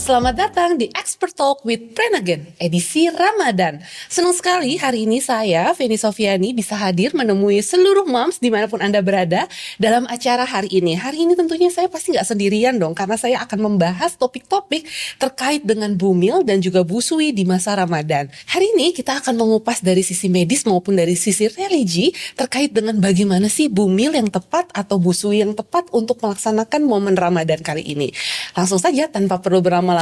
Selamat datang di Expert Talk with Prenagen, edisi Ramadan. Senang sekali hari ini saya, Feni Sofiani, bisa hadir menemui seluruh moms dimanapun Anda berada dalam acara hari ini. Hari ini tentunya saya pasti nggak sendirian dong, karena saya akan membahas topik-topik terkait dengan bumil dan juga busui di masa Ramadan. Hari ini kita akan mengupas dari sisi medis maupun dari sisi religi terkait dengan bagaimana sih bumil yang tepat atau busui yang tepat untuk melaksanakan momen Ramadan kali ini. Langsung saja tanpa perlu berlama-lama.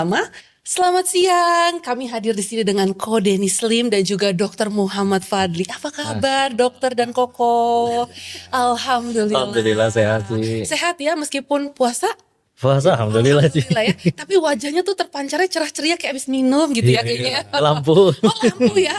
Selamat siang, kami hadir di sini dengan Ko Denny Slim dan juga Dr. Muhammad Fadli. Apa kabar dokter dan Koko? Alhamdulillah. Alhamdulillah sehat sih. Sehat ya meskipun puasa? Puasa alhamdulillah sih. Alhamdulillah ya. Tapi wajahnya tuh terpancarnya cerah ceria kayak abis minum gitu ya kayaknya. Lampu. Oh lampu ya.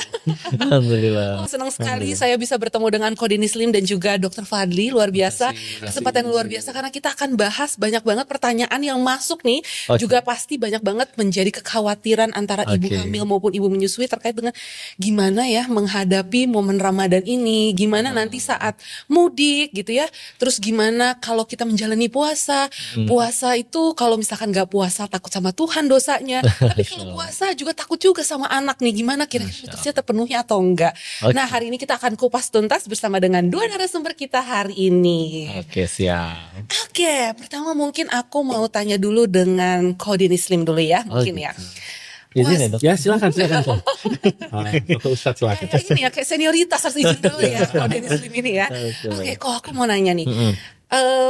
Alhamdulillah. Senang sekali saya bisa bertemu dengan Ko Denny Slim dan juga Dr. Fadli. Luar biasa. Kesempatan luar biasa karena kita akan bahas banyak banget pertanyaan yang masuk nih. Juga pasti banyak banget menjadi kekhawatiran antara ibu hamil maupun ibu menyusui terkait dengan gimana ya menghadapi momen Ramadan ini. Gimana nanti saat mudik gitu ya. Terus gimana kalau kita menjalani puasa. Puasa itu kalau misalkan gak puasa takut sama Tuhan dosanya. Tapi kalau puasa juga takut juga sama anak nih. Gimana kira-kira mitusnya terpenuhi atau enggak. Nah hari ini kita akan kupas tuntas bersama dengan dua narasumber kita hari ini. Oke siap. Oke, pertama mungkin aku mau tanya dulu dengan Ko Denny Slim dulu ya. Mungkin ya. Izin ya dok? Ya silakan. Untuk Ustadz silakan. Kayak ini ya, kayak senioritas harus izin dulu ya Ko Denny Slim ini ya. Oke, kok aku mau nanya nih.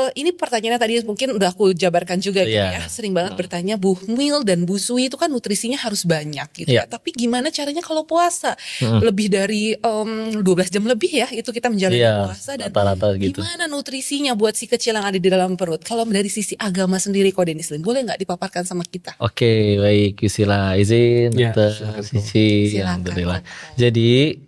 Ini pertanyaannya tadi mungkin udah aku jabarkan juga gitu ya. Sering banget bertanya bumil dan busui itu kan nutrisinya harus banyak gitu ya. Tapi gimana caranya kalau puasa? Lebih dari 12 jam lebih ya itu kita menjalani puasa. Dan rata-rata gitu. Gimana nutrisinya buat si kecil yang ada di dalam perut? Kalau dari sisi agama sendiri Ko Denny Slim, boleh gak dipaparkan sama kita? Oke baik Yusila izin Sisi. Alhamdulillah. Jadi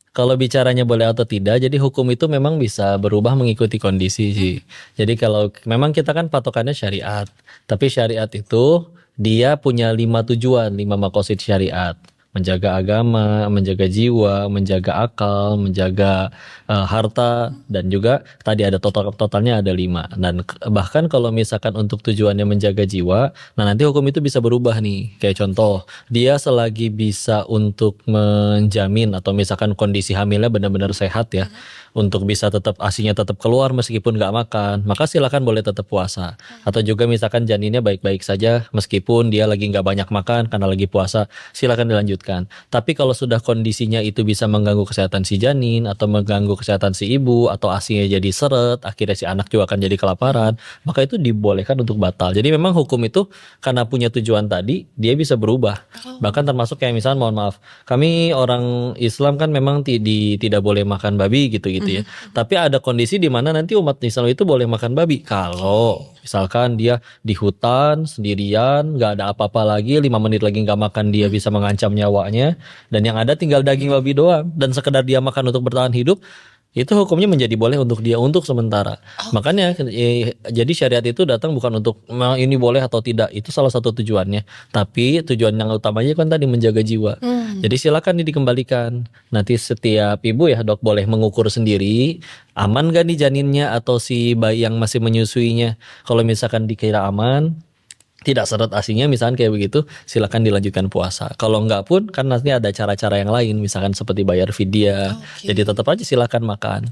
kalau bicaranya boleh atau tidak, jadi hukum itu memang bisa berubah mengikuti kondisi sih. Jadi kalau memang kita kan patokannya syariat, tapi syariat itu dia punya 5 tujuan, 5 makosid syariat. Menjaga agama, menjaga jiwa, menjaga akal, menjaga harta, dan juga tadi ada totalnya ada 5. Dan bahkan kalau misalkan untuk tujuannya menjaga jiwa, nah nanti hukum itu bisa berubah nih. Kayak contoh, dia selagi bisa untuk menjamin atau misalkan kondisi hamilnya benar-benar sehat ya, untuk bisa tetap asinya tetap keluar meskipun nggak makan, maka silakan boleh tetap puasa. Atau juga misalkan janinnya baik-baik saja meskipun dia lagi nggak banyak makan karena lagi puasa, silakan dilanjutkan. Tapi kalau sudah kondisinya itu bisa mengganggu kesehatan si janin atau mengganggu kesehatan si ibu atau asinya jadi seret, akhirnya si anak juga akan jadi kelaparan, maka itu dibolehkan untuk batal. Jadi memang hukum itu karena punya tujuan tadi, dia bisa berubah. Bahkan termasuk kayak misalnya mohon maaf, kami orang Islam kan memang tidak boleh makan babi gitu ya. Tapi ada kondisi di mana nanti umat Islam itu boleh makan babi. Kalau misalkan dia di hutan sendirian, nggak ada apa-apa lagi, 5 menit lagi nggak makan dia bisa mengancam nyawanya, dan yang ada tinggal daging babi doang, dan sekedar dia makan untuk bertahan hidup, itu hukumnya menjadi boleh untuk dia untuk sementara. Makanya jadi syariat itu datang bukan untuk ini boleh atau tidak, itu salah satu tujuannya. Tapi tujuan yang utamanya kan tadi menjaga jiwa. Jadi silakan dikembalikan. Nanti setiap ibu ya dok boleh mengukur sendiri aman gak nih janinnya atau si bayi yang masih menyusuinya. Kalau misalkan dikira aman, tidak seret asinya misalkan kayak begitu, silakan dilanjutkan puasa. Kalau enggak pun kan nanti ada cara-cara yang lain, misalkan seperti bayar fidyah. Jadi tetap aja silakan makan.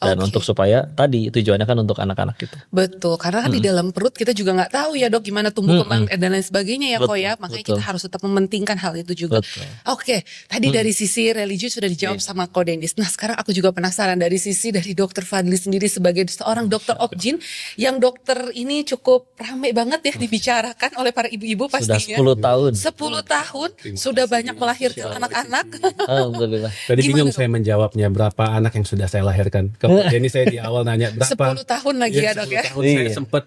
Dan untuk supaya tadi tujuannya kan untuk anak-anak gitu. Betul, karena kan di dalam perut kita juga nggak tahu ya dok gimana tumbuh kembang dan lain sebagainya ya kok ya. Makanya kita harus tetap mementingkan hal itu juga. Oke, tadi dari sisi religi sudah dijawab sama Ko Denny. Nah sekarang aku juga penasaran dari sisi dari Dokter Fadli sendiri sebagai seorang dokter obgyn, yang dokter ini cukup ramai banget ya dibicarakan oleh para ibu-ibu pastinya. Sudah 10 tahun. 10 tahun sudah banyak melahirkan anak-anak. Alhamdulillah. Tadi bingung saya menjawabnya berapa anak yang sudah saya lahirkan. Jadi saya di awal nanya berapa. 10 tahun lagi ya dok ya. 10 tahun saya sempat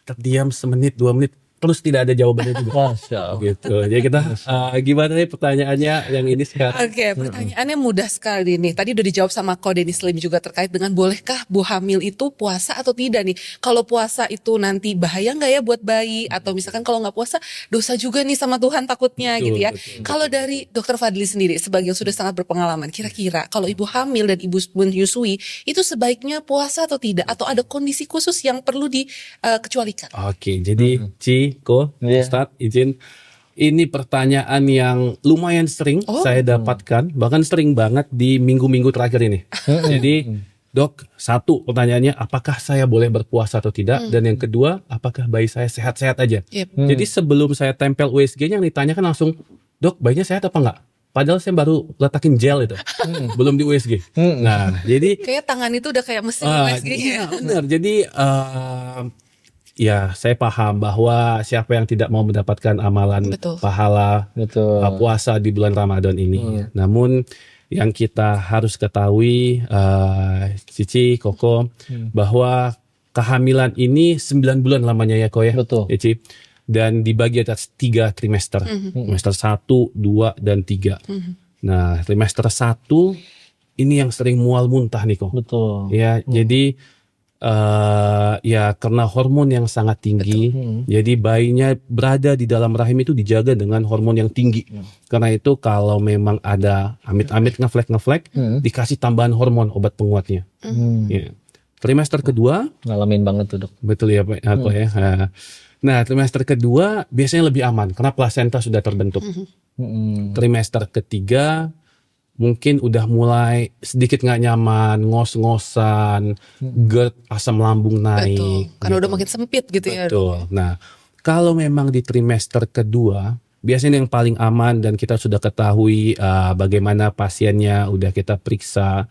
terdiam semenit 2 menit terus tidak ada jawabannya juga. Masya Allah. Gitu. Jadi kita gimana nih pertanyaannya yang ini sekarang? Oke, pertanyaannya mudah sekali nih. Tadi udah dijawab sama Ko Denny Slim juga terkait dengan bolehkah bu hamil itu puasa atau tidak nih. Kalau puasa itu nanti bahaya nggak ya buat bayi? Atau misalkan kalau nggak puasa dosa juga nih sama Tuhan takutnya gitu ya. Kalau dari Dokter Fadli sendiri sebagai yang sudah sangat berpengalaman, kira-kira kalau ibu hamil dan ibu menyusui itu sebaiknya puasa atau tidak? Atau ada kondisi khusus yang perlu dikecualikan? Oke, jadi Ci Yeci, Ustadz, izin. Ini pertanyaan yang lumayan sering saya dapatkan, bahkan sering banget di minggu-minggu terakhir ini. Jadi, Dok, satu pertanyaannya, apakah saya boleh berpuasa atau tidak? Dan yang kedua, apakah bayi saya sehat-sehat aja? Jadi sebelum saya tempel USG-nya, yang ditanyakan langsung, Dok, bayinya sehat apa enggak? Padahal saya baru letakin gel itu, belum di USG. Nah, jadi kayak tangan itu udah kayak mesin USG. Iya, benar. Jadi ya saya paham bahwa siapa yang tidak mau mendapatkan amalan pahala puasa di bulan Ramadan ini. Namun yang kita harus ketahui, Cici, Koko, bahwa kehamilan ini 9 bulan lamanya ya, Ko ya. Betul. Cici. Dan dibagi atas 3 trimester, trimester 1, 2, dan 3. Nah, trimester 1 ini yang sering mual muntah nih kok. Betul. Ya, jadi ya karena hormon yang sangat tinggi, jadi bayinya berada di dalam rahim itu dijaga dengan hormon yang tinggi. Karena itu kalau memang ada amit-amit ngeflek, dikasih tambahan hormon obat penguatnya. Ya. Trimester kedua, ngalamin banget tuh, Dok. Betul ya Pak, aku ya. Nah, trimester kedua biasanya lebih aman karena plasenta sudah terbentuk. Trimester ketiga mungkin udah mulai sedikit nggak nyaman, ngos-ngosan, GERD, asam lambung naik. Betul, karena udah makin sempit gitu ya. Betul. Nah, kalau memang di trimester kedua, biasanya yang paling aman dan kita sudah ketahui bagaimana pasiennya, udah kita periksa.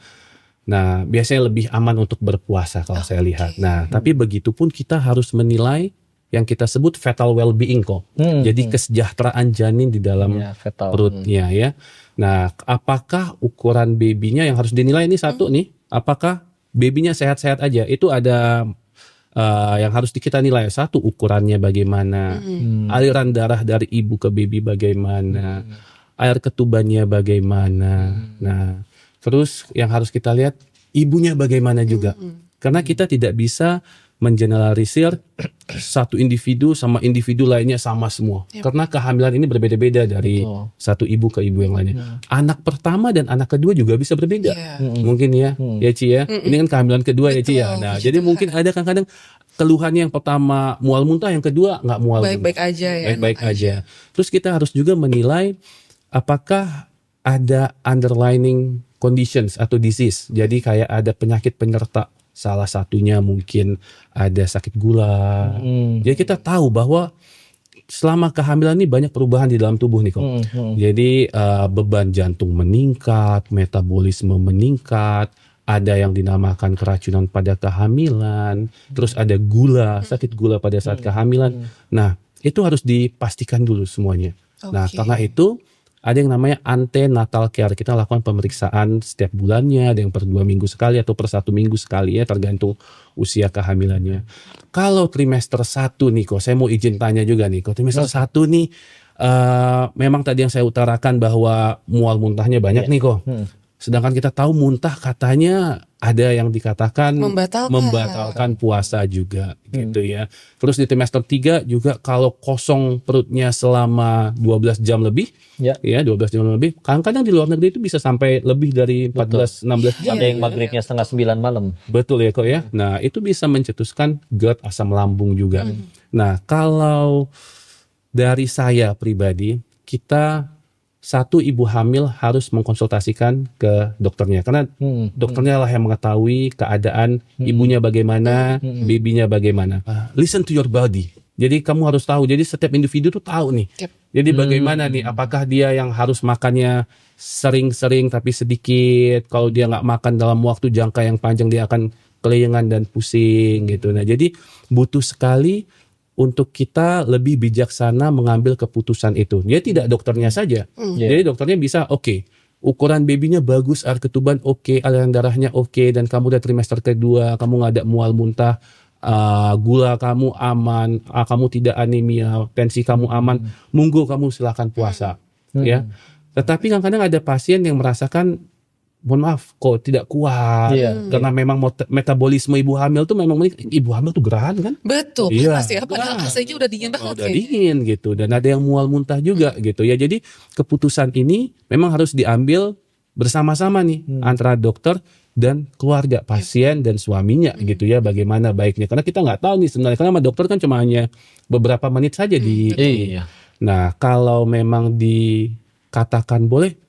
Nah, biasanya lebih aman untuk berpuasa kalau saya lihat. Nah, tapi begitu pun kita harus menilai yang kita sebut fetal well-being kok. Jadi kesejahteraan janin di dalam perutnya ya. Nah, apakah ukuran babynya yang harus dinilai ini satu nih, apakah babynya sehat-sehat aja? Itu ada yang harus kita nilai. Satu, ukurannya bagaimana, aliran darah dari ibu ke baby bagaimana, air ketubannya bagaimana. Nah, terus yang harus kita lihat ibunya bagaimana juga. Karena kita tidak bisa mengeneralisir satu individu sama individu lainnya sama semua. Karena kehamilan ini berbeda-beda dari satu ibu ke ibu yang lainnya. Anak pertama dan anak kedua juga bisa berbeda. Mungkin ya, ya Ci ya. Ini kan kehamilan kedua ya Ci ya. Nah, jadi mungkin ada kadang-kadang keluhannya yang pertama mual muntah, yang kedua nggak mual. Baik-baik aja ya. Baik-baik aja. Terus kita harus juga menilai apakah ada underlying conditions atau disease. Jadi kayak ada penyakit penyerta. Salah satunya mungkin ada sakit gula. Jadi kita tahu bahwa selama kehamilan ini banyak perubahan di dalam tubuh nih kok. Jadi beban jantung meningkat, metabolisme meningkat, ada yang dinamakan keracunan pada kehamilan, terus ada gula, sakit gula pada saat kehamilan. Nah, itu harus dipastikan dulu semuanya. Nah, karena itu ada yang namanya antenatal care. Kita lakukan pemeriksaan setiap bulannya, ada yang per 2 minggu sekali atau per 1 minggu sekali ya, tergantung usia kehamilannya. Kalau trimester 1 nih kok, saya mau izin tanya juga nih, kalau trimester 1 nih memang tadi yang saya utarakan bahwa mual muntahnya banyak nih kok. Sedangkan kita tahu muntah katanya ada yang dikatakan membatalkan puasa juga gitu ya. Terus di trimester 3 juga kalau kosong perutnya selama 12 jam lebih ya 12 jam lebih. Kadang-kadang di luar negeri itu bisa sampai lebih dari 14-16 jam. Ada yang maghribnya setengah 9 malam. Betul ya kok ya. Nah, itu bisa mencetuskan GERD, asam lambung juga. Nah, kalau dari saya pribadi, kita satu ibu hamil harus mengkonsultasikan ke dokternya karena dokternya lah yang mengetahui keadaan ibunya bagaimana, babynya bagaimana. Listen to your body. Jadi kamu harus tahu. Jadi setiap individu tuh tahu nih. Jadi bagaimana nih? Apakah dia yang harus makannya sering-sering tapi sedikit? Kalau dia nggak makan dalam waktu jangka yang panjang dia akan kelayangan dan pusing gitu. Nah, jadi butuh sekali untuk kita lebih bijaksana mengambil keputusan itu. Dia tidak dokternya saja. Jadi dokternya bisa ukuran babynya bagus, air ketuban aliran darahnya dan kamu udah trimester kedua, kamu nggak ada mual muntah, gula kamu aman, kamu tidak anemia, tensi kamu aman, monggo kamu silakan puasa. Ya. Tetapi kadang-kadang ada pasien yang merasakan mohon maaf kok tidak kuat karena memang metabolisme ibu hamil tuh memang ibu hamil tuh gerahan kan. Betul. Pasti padahal AC-nya udah dingin banget. Udah dingin gitu dan ada yang mual muntah juga gitu ya. Jadi keputusan ini memang harus diambil bersama-sama nih antara dokter dan keluarga pasien dan suaminya gitu ya, bagaimana baiknya, karena kita nggak tahu nih sebenarnya, karena sama dokter kan cuma hanya beberapa menit saja di Iya. Nah, kalau memang dikatakan boleh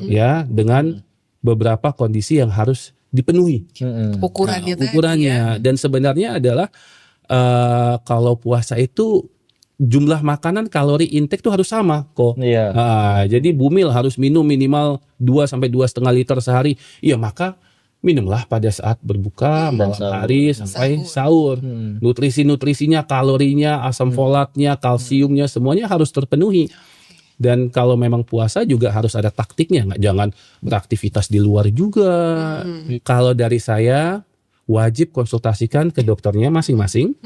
ya, dengan beberapa kondisi yang harus dipenuhi. Ukurannya tadi Ukurannya, dan sebenarnya adalah kalau puasa itu jumlah makanan kalori intake tuh harus sama kok. Iya. Jadi Bumil harus minum minimal 2 sampai 2,5 liter sehari. Iya, maka minumlah pada saat berbuka, malam hari sampai sahur. Nutrisi-nutrisinya, kalorinya, asam folatnya, kalsiumnya, semuanya harus terpenuhi. Dan kalau memang puasa juga harus ada taktiknya, jangan beraktivitas di luar juga. Kalau dari saya wajib konsultasikan ke dokternya masing-masing.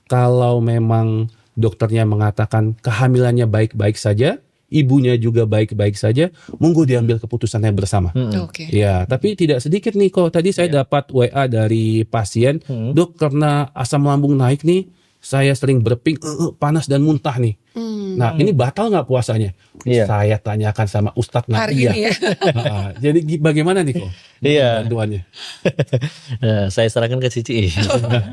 Kalau memang dokternya mengatakan kehamilannya baik-baik saja, ibunya juga baik-baik saja, monggo diambil keputusannya bersama. Oke. Ya, tapi tidak sedikit nih kok. Tadi saya dapat WA dari pasien, dok, karena asam lambung naik nih, saya sering burping, panas dan muntah nih. Nah, ini batal nggak puasanya? Iya. Saya tanyakan sama Ustadz Hari nanti ya. ini ya. Jadi bagaimana nih kok? Iya. Bantuannya. Saya serahkan ke Cici.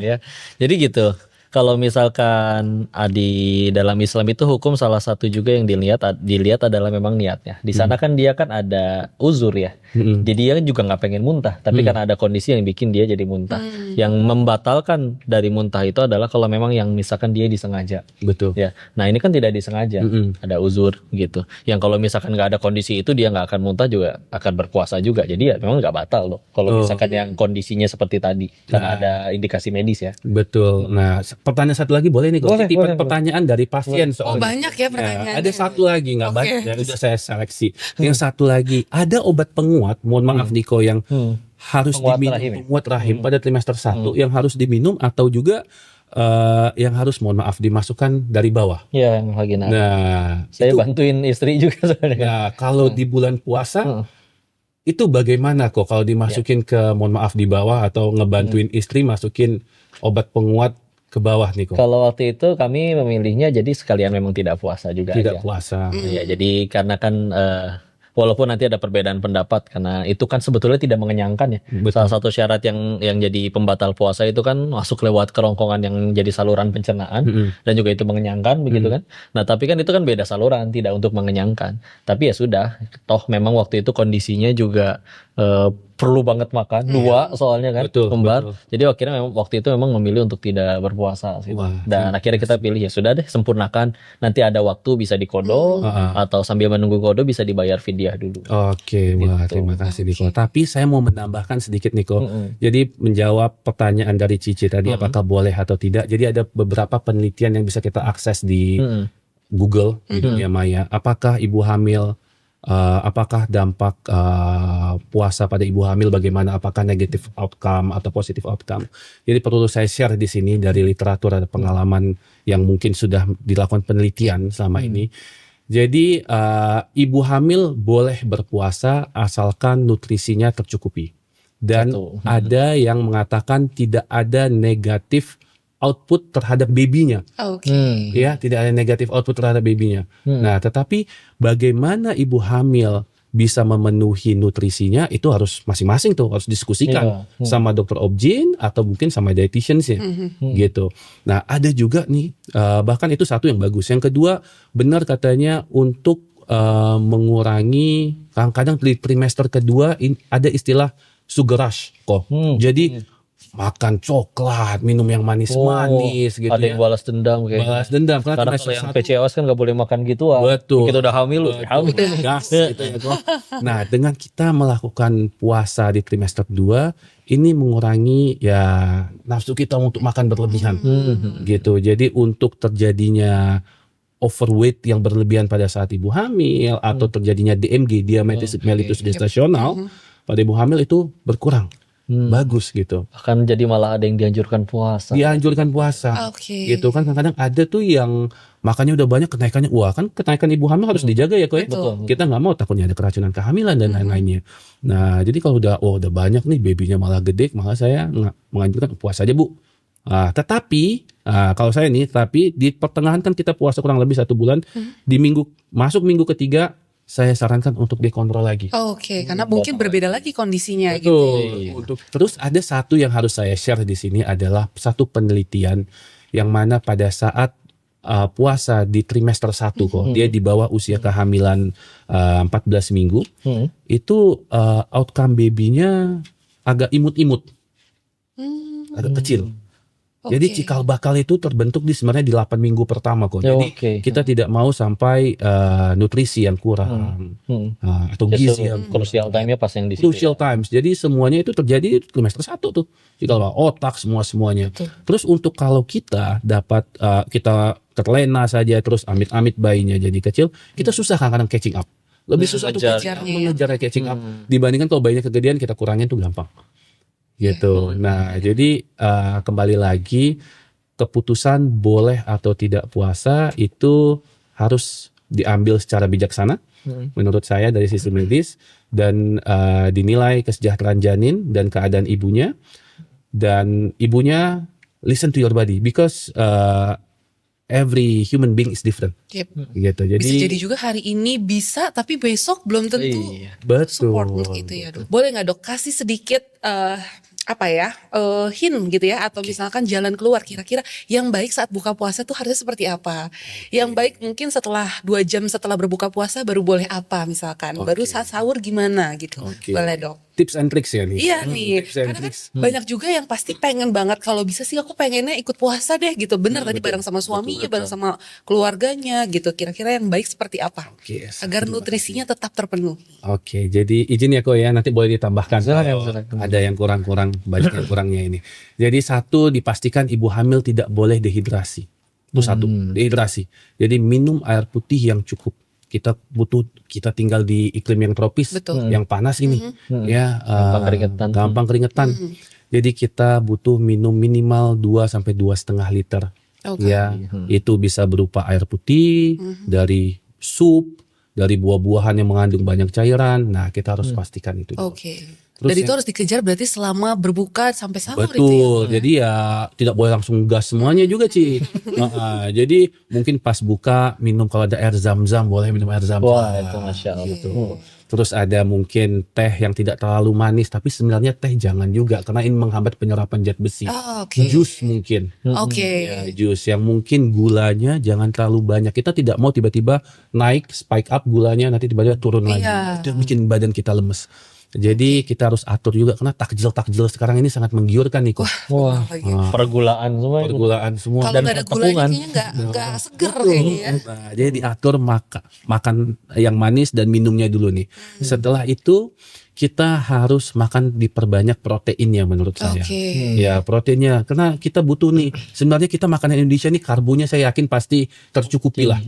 Ya. Jadi gitu. Kalau misalkan di dalam Islam itu hukum salah satu juga yang dilihat adalah memang niatnya. Di sana kan dia kan ada uzur ya. Jadi dia juga nggak pengen muntah, tapi karena ada kondisi yang bikin dia jadi muntah. Yang membatalkan dari muntah itu adalah kalau memang yang misalkan dia disengaja. Betul. Ya. Nah, ini kan tidak disengaja. Ada uzur gitu. Yang kalau misalkan nggak ada kondisi itu dia nggak akan muntah juga akan berpuasa juga. Jadi ya memang nggak batal loh. Kalau misalkan yang kondisinya seperti tadi karena ada indikasi medis ya. Betul. Nah, pertanyaan satu lagi boleh nih kok? Boleh, boleh. Pertanyaan dari pasien soalnya. Banyak ya pertanyaannya. Ada satu lagi, nggak Oke. banyak, ya udah saya seleksi. Yang satu lagi, ada obat penguat, mohon maaf Niko, yang harus Penguat diminum, rahim ya? penguat rahim pada trimester 1 yang harus diminum, atau juga yang harus, mohon maaf, dimasukkan dari bawah. Ya, yang lagi Nah, saya itu, bantuin istri juga sebenarnya. nah, kalau di bulan puasa itu bagaimana kok kalau dimasukin ke, mohon maaf, di bawah, atau ngebantuin istri masukin obat penguat ke bawah nih kok? Kalau waktu itu kami memilihnya jadi sekalian memang tidak puasa juga Tidak aja. puasa. Ya, jadi karena kan walaupun nanti ada perbedaan pendapat karena itu kan sebetulnya tidak mengenyangkan ya. Betul. Salah satu syarat yang jadi pembatal puasa itu kan masuk lewat kerongkongan yang jadi saluran pencernaan dan juga itu mengenyangkan begitu kan. Nah, tapi kan itu kan beda saluran, tidak untuk mengenyangkan. Tapi ya sudah, toh memang waktu itu kondisinya juga perlu banget makan, dua soalnya kan, Betul, kembar. betul. Jadi akhirnya memang waktu itu memang memilih untuk tidak berpuasa gitu. Wah, Dan akhirnya kita pilih ya sudah deh, sempurnakan. Nanti ada waktu bisa dikodo atau sambil menunggu kodo bisa dibayar fidyah dulu. Oke, wah, Gitu. terima kasih Niko. Tapi saya mau menambahkan sedikit Niko. Jadi menjawab pertanyaan dari Cici tadi, apakah boleh atau tidak. Jadi ada beberapa penelitian yang bisa kita akses di Google, di dunia maya. Apakah ibu hamil, apakah dampak puasa pada ibu hamil bagaimana? Apakah negatif outcome atau positif outcome? Jadi perlu saya share di sini dari literatur, ada pengalaman yang mungkin sudah dilakukan penelitian selama ini. Jadi ibu hamil boleh berpuasa asalkan nutrisinya tercukupi. Dan Satu. ada yang mengatakan tidak ada negatif output terhadap babynya. Oke. Ya, tidak ada negatif output terhadap babynya. Nah, tetapi bagaimana ibu hamil bisa memenuhi nutrisinya itu harus masing-masing tuh harus diskusikan sama dokter obgyn atau mungkin sama dietitians-nya gitu. Nah, ada juga nih bahkan itu satu yang bagus. Yang kedua, benar katanya untuk mengurangi, kadang-kadang di trimester kedua ada istilah sugar rush kok. Jadi makan coklat, minum yang manis-manis gitu Ada ya. yang balas dendam kayak. Balas dendam Karena trimester kalau yang satu- PCOS kan nggak boleh makan gituan. Betul. Kita udah hamil, lu hamil. gas gitu ya, kok. Nah, dengan kita melakukan puasa di trimester 2 ini mengurangi ya nafsu kita untuk makan berlebihan. Gitu. Jadi untuk terjadinya overweight yang berlebihan pada saat ibu hamil atau terjadinya DMG, diabetes mellitus gestasional pada ibu hamil itu berkurang. Bagus gitu. Bahkan jadi malah ada yang dianjurkan puasa. Dianjurkan puasa. Oke. Gitu kan, kadang-kadang ada tuh yang makannya udah banyak, kenaikannya, wah kan kenaikan ibu hamil harus dijaga ya kok ya. Betul. Kita nggak mau takutnya ada keracunan kehamilan dan lain-lainnya. Nah, jadi kalau udah banyak nih babynya malah gede, malah saya menganjurkan puasa aja Bu. Tetapi kalau saya nih, tapi di pertengahan kan kita puasa kurang lebih 1 bulan, di masuk minggu ketiga saya sarankan untuk dikontrol lagi. Oke, karena mungkin berbeda lagi kondisinya gitu. Betul. Terus ada satu yang harus saya share di sini adalah satu penelitian yang mana pada saat puasa di trimester 1 kok, dia di bawah usia kehamilan 14 minggu, itu outcome babynya agak imut-imut, agak kecil. Jadi cikal bakal itu terbentuk sebenarnya di 8 minggu pertama kok. Jadi kita tidak mau sampai nutrisi yang kurang atau gizi yang crucial time-nya pas yang di situ. Crucial times. Jadi semuanya itu terjadi di trimester 1 tuh. Cikal bakal otak semuanya. Terus untuk kalau kita dapat kita terlena saja terus amit-amit bayinya jadi kecil, kita susah kadang-kadang catching up. Lebih susah tuh mengejar catching up dibandingkan kalau bayinya kegedean kita kurangin tuh gampang. Gitu. Nah, jadi kembali lagi keputusan boleh atau tidak puasa itu harus diambil secara bijaksana menurut saya dari sisi medis dan dinilai kesejahteraan janin dan keadaan ibunya, dan ibunya listen to your body because every human being is different. Gitu. Jadi bisa jadi juga hari ini bisa tapi besok belum tentu support untuk itu ya, Dok. Boleh nggak, Dok, kasih sedikit hint gitu ya, atau misalkan jalan keluar kira-kira yang baik saat buka puasa tuh harusnya seperti apa? Yang baik mungkin setelah 2 jam setelah berbuka puasa baru boleh apa misalkan, baru saat sahur gimana gitu. Boleh, Dok. Tips and tricks ya nih. Iya nih, karena kan banyak juga yang pasti pengen banget kalau bisa sih aku pengennya ikut puasa deh gitu. Bener tadi bareng sama suaminya, bareng sama keluarganya gitu. Kira-kira yang baik seperti apa? Agar nutrisinya tetap terpenuhi. Oke, jadi izin ya kok ya, nanti boleh ditambahkan. Ada yang kurang-kurang, banyak yang kurangnya ini. Jadi satu, dipastikan ibu hamil tidak boleh dehidrasi. Itu satu, dehidrasi. Jadi minum air putih yang cukup. Kita tinggal di iklim yang tropis, yang panas ini, ya gampang keringetan. Jadi kita butuh minum minimal 2 sampai 2,5 liter. Ya, itu bisa berupa air putih, dari sup, dari buah-buahan yang mengandung banyak cairan. Nah, kita harus pastikan itu. Dan itu harus dikejar berarti selama berbuka sampai sahur. Betul, itu ya? Jadi ya tidak boleh langsung gas semuanya juga Ci. Jadi mungkin pas buka minum, kalau ada air zam-zam boleh minum air zam-zam. Wah, itu Masya Allah. Gitu. Terus ada mungkin teh yang tidak terlalu manis, tapi sebenarnya teh jangan juga karena ini menghambat penyerapan zat besi. Jus mungkin. Ya, jus yang mungkin gulanya jangan terlalu banyak. Kita tidak mau tiba-tiba naik, spike up gulanya, nanti tiba-tiba turun lagi. Itu bikin badan kita lemes. Jadi kita harus atur juga karena takjil sekarang ini sangat menggiurkan nih kok. Wah, pergulaan semua. Kalau nggak ada gulanya kayaknya nggak seger kayaknya ya. Nah, jadi diatur makan yang manis dan minumnya dulu nih. Setelah itu kita harus makan diperbanyak proteinnya menurut saya. Ya proteinnya karena kita butuh nih. Sebenarnya kita makanan Indonesia nih karbonya saya yakin pasti tercukupi lah.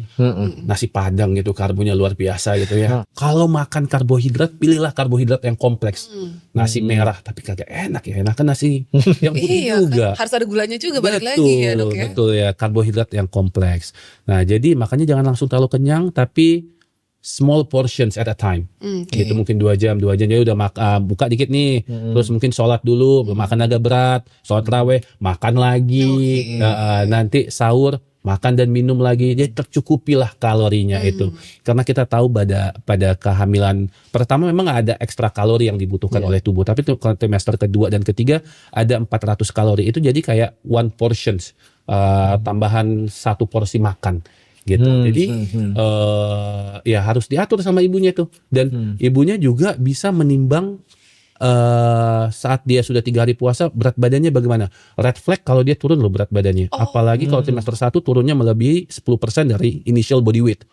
Nasi Padang gitu karbonya luar biasa gitu ya. Kalau makan karbohidrat pilihlah karbohidrat yang kompleks. Nasi merah tapi kagak enak ya. Enak kan nasi yang putih juga. Harus ada gulanya juga balik lagi ya, Dok ya. Betul ya, karbohidrat yang kompleks. Nah jadi makanya jangan langsung terlalu kenyang tapi small portions at a time. Gitu mungkin 2 jam jadi udah buka dikit nih. Terus mungkin sholat dulu, makan agak berat, sholat raweh, makan lagi. Nanti sahur, makan dan minum lagi. Jadi tercukupilah kalorinya itu. Karena kita tahu pada kehamilan pertama memang ada ekstra kalori yang dibutuhkan oleh tubuh. Tapi kalau trimester kedua dan ketiga ada 400 kalori. Itu jadi kayak 1 portions, tambahan 1 porsi makan. Gitu. Jadi ya harus diatur sama ibunya tuh, dan ibunya juga bisa menimbang saat dia sudah 3 hari puasa berat badannya bagaimana. Red flag kalau dia turun loh berat badannya, apalagi kalau trimester 1 turunnya melebihi 10% dari initial body weight.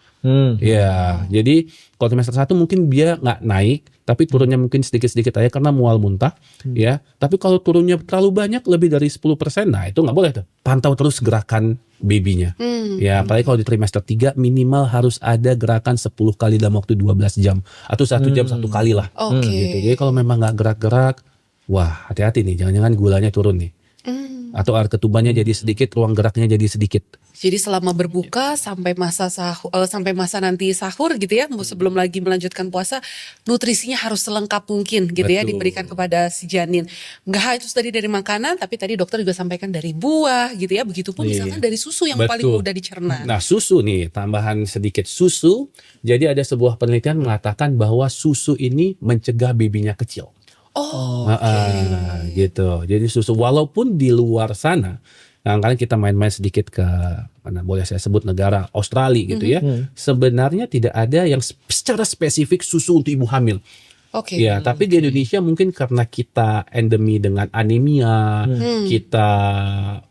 Ya, jadi kalau trimester 1 mungkin dia nggak naik, tapi turunnya mungkin sedikit-sedikit aja karena mual muntah, ya. Tapi kalau turunnya terlalu banyak, lebih dari 10%, nah itu nggak boleh tuh. Pantau terus gerakan babynya. Ya, apalagi kalau di trimester 3 minimal harus ada gerakan 10 kali dalam waktu 12 jam atau 1 jam 1 kali lah. Gitu. Jadi kalau memang nggak gerak-gerak, wah hati-hati nih, jangan-jangan gulanya turun nih. atau air ketubannya jadi sedikit, ruang geraknya jadi sedikit. Jadi selama berbuka sampai sampai masa nanti sahur gitu ya, sebelum lagi melanjutkan puasa, nutrisinya harus selengkap mungkin gitu ya Betul. diberikan kepada si janin. Enggak itu tadi dari makanan, tapi tadi dokter juga sampaikan dari buah gitu ya. Begitupun Iya. misalkan dari susu yang paling Betul. mudah dicerna. Nah, susu nih, tambahan sedikit susu. Jadi ada sebuah penelitian mengatakan bahwa susu ini mencegah babynya kecil. Oh, Gitu. Jadi susu walaupun di luar sana, kadang-kadang kita main-main sedikit ke mana boleh saya sebut negara Australia gitu ya. Sebenarnya tidak ada yang secara spesifik susu untuk ibu hamil. oke. Ya, tapi di Indonesia mungkin karena kita endemi dengan anemia, kita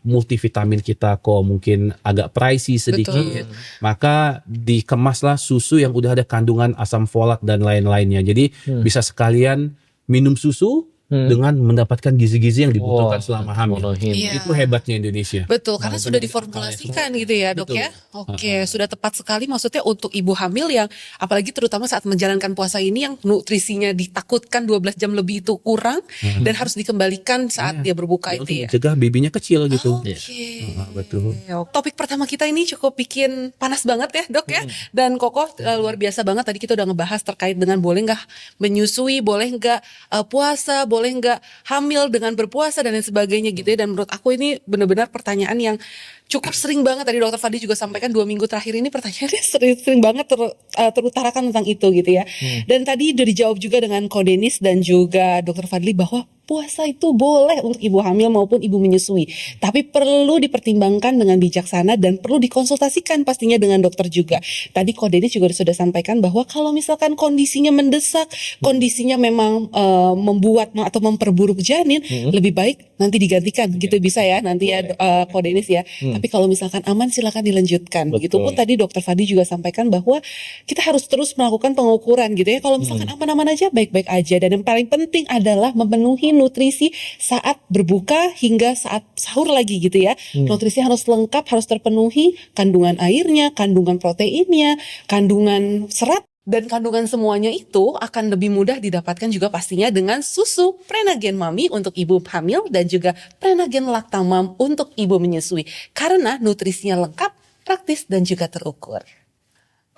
multivitamin kita kok mungkin agak pricey sedikit, Betul. maka dikemaslah susu yang udah ada kandungan asam folat dan lain-lainnya. Jadi bisa sekalian minum susu dengan mendapatkan gizi-gizi yang dibutuhkan selama hamil. memenuhi. Iya. Itu hebatnya Indonesia. Betul, karena sudah diformulasikan gitu ya dok ya. Oke, sudah tepat sekali maksudnya untuk ibu hamil yang apalagi terutama saat menjalankan puasa ini yang nutrisinya ditakutkan 12 jam lebih itu kurang dan harus dikembalikan saat dia berbuka Untuk itu ya. mencegah babynya kecil gitu. Oke. Betul. Topik pertama kita ini cukup bikin panas banget ya dok ya. Dan Koko luar biasa banget tadi kita udah ngebahas terkait dengan boleh nggak menyusui, boleh nggak puasa, boleh nggak hamil dengan berpuasa dan lain sebagainya gitu ya. Dan menurut aku ini benar-benar pertanyaan yang cukup sering banget tadi Dokter Fadli juga sampaikan 2 minggu terakhir ini pertanyaannya sering banget terutarakan tentang itu gitu ya. Dan tadi udah dijawab juga dengan Ko Denis dan juga Dokter Fadli bahwa puasa itu boleh untuk ibu hamil maupun ibu menyusui, tapi perlu dipertimbangkan dengan bijaksana dan perlu dikonsultasikan pastinya dengan dokter juga. Tadi Ko Denis juga sudah sampaikan bahwa kalau misalkan kondisinya mendesak, kondisinya memang membuat atau memperburuk janin, lebih baik nanti digantikan gitu bisa ya nanti ya Ko Denis ya. Tapi kalau misalkan aman silakan dilanjutkan. Begitupun tadi Dokter Fadli juga sampaikan bahwa kita harus terus melakukan pengukuran gitu ya. Kalau misalkan aman-aman aja, baik-baik aja. Dan yang paling penting adalah memenuhi nutrisi saat berbuka hingga saat sahur lagi gitu ya. Nutrisi harus lengkap, harus terpenuhi, kandungan airnya, kandungan proteinnya, kandungan serat. Dan kandungan semuanya itu akan lebih mudah didapatkan juga pastinya dengan susu Prenagen Mami untuk ibu hamil dan juga Prenagen Lactamam untuk ibu menyusui. Karena nutrisinya lengkap, praktis dan juga terukur.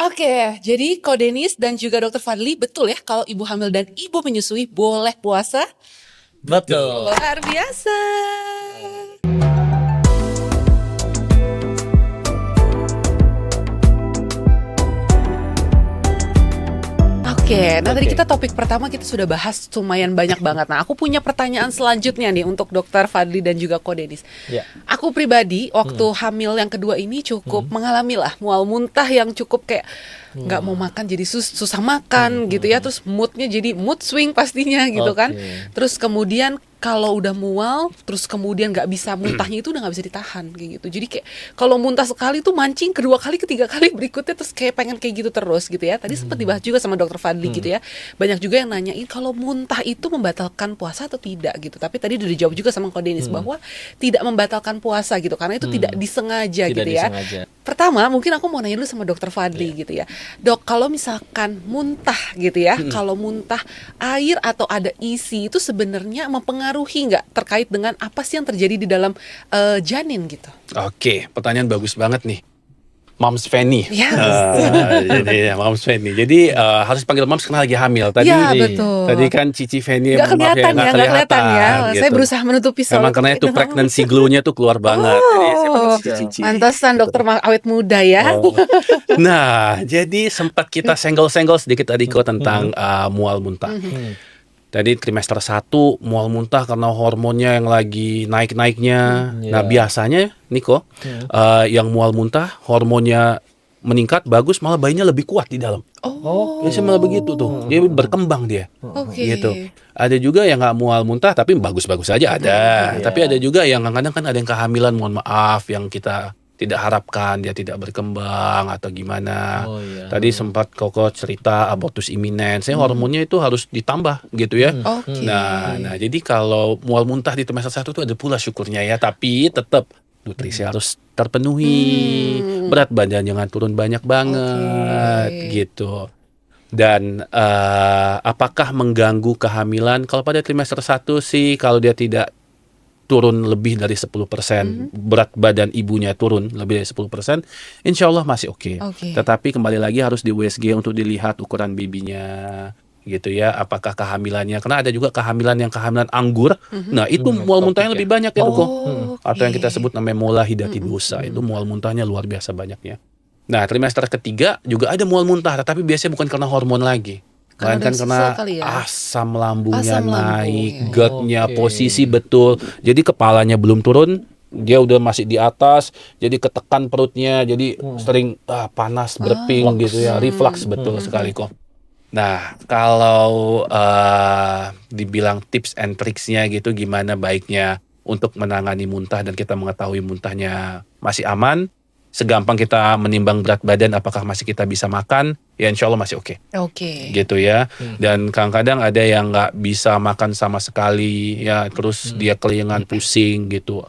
Oke, jadi Ko Denis dan juga Dokter Fadli betul ya kalau ibu hamil dan ibu menyusui boleh puasa? Betul. Luar biasa. Oke, nah tadi kita topik pertama kita sudah bahas lumayan banyak banget. Nah aku punya pertanyaan selanjutnya nih untuk Dokter Fadli dan juga Ko Denis. Ya. Aku pribadi waktu hamil yang kedua ini cukup mengalami lah mual muntah yang cukup kayak nggak mau makan jadi susah makan gitu ya. Terus moodnya jadi mood swing pastinya gitu kan. Terus kemudian kalau udah mual, terus kemudian nggak bisa muntahnya itu udah nggak bisa ditahan kayak gitu. Jadi kayak kalau muntah sekali tuh mancing, kedua kali, ketiga kali berikutnya terus kayak pengen kayak gitu terus gitu ya. Tadi sempat dibahas juga sama Dokter Fadli gitu ya. Banyak juga yang nanyain kalau muntah itu membatalkan puasa atau tidak gitu. Tapi tadi udah dijawab juga sama Ko Denis bahwa tidak membatalkan puasa gitu karena itu tidak disengaja Tidak gitu ya. disengaja. Pertama mungkin aku mau nanya dulu sama Dokter Fadli gitu ya. Dok, kalau misalkan muntah gitu ya, kalau muntah air atau ada isi itu sebenarnya mempengaruhi nggak terkait dengan apa sih yang terjadi di dalam janin gitu? Oke, pertanyaan bagus banget nih. Moms Fanny. Yes. Jadi Moms Fanny. Jadi harus panggil Moms karena lagi hamil. Tadi Ya, betul. Tadi kan Cici Fanny Nggak kelihatan ya, nggak kelihatan ya. Saya gitu. berusaha menutupi soal Memang karena itu pregnancy glow-nya tuh keluar banget. Jadi saya panggil Cici. Mantesan dokter awet muda ya. Oh. Nah, jadi sempat kita senggol-senggol sedikit tadi kok tentang mual muntah. Tadi trimester 1 mual muntah karena hormonnya yang lagi naik-naiknya. Nah, biasanya Niko, yang mual muntah hormonnya meningkat bagus malah bayinya lebih kuat di dalam. Oh. Biasanya malah begitu tuh. Dia berkembang dia. Oke. Gitu. Ada juga yang nggak mual muntah tapi bagus-bagus aja ada. Tapi ada juga yang kadang-kadang kan ada yang kehamilan mohon maaf yang kita tidak harapkan dia tidak berkembang atau gimana. Tadi sempat Koko cerita abortus iminen. Saya hormonnya itu harus ditambah gitu ya. Oke. Nah, jadi kalau mual muntah di trimester 1 itu ada pula syukurnya ya, tapi tetap nutrisi harus terpenuhi. Berat badan jangan turun banyak banget gitu. Dan apakah mengganggu kehamilan? Kalau pada trimester 1 sih kalau dia tidak turun lebih dari 10%, berat badan ibunya turun lebih dari 10%, insya Allah masih oke. Oke. Tetapi kembali lagi harus di USG untuk dilihat ukuran babynya, gitu ya, apakah kehamilannya, karena ada juga kehamilan anggur. Nah itu mual muntahnya lebih banyak ya kok. Atau yang kita sebut namanya mola hidatidosa, itu mual muntahnya luar biasa banyaknya. Nah trimester ketiga juga ada mual muntah, tapi biasanya bukan karena hormon lagi, Karena melainkan udah karena susah kali ya? asam lambungnya Asam lambung. naik, GERD-nya Oke. posisi betul, jadi kepalanya belum turun, dia udah masih di atas, jadi ketekan perutnya, jadi sering panas, berping gitu ya, reflux betul sekali kok. Nah, kalau dibilang tips and tricksnya gitu, gimana baiknya untuk menangani muntah dan kita mengetahui muntahnya masih aman, segampang kita menimbang berat badan apakah masih kita bisa makan, ya insya Allah masih oke. Oke. Gitu ya. Dan kadang-kadang ada yang nggak bisa makan sama sekali ya, terus dia kelingan pusing gitu,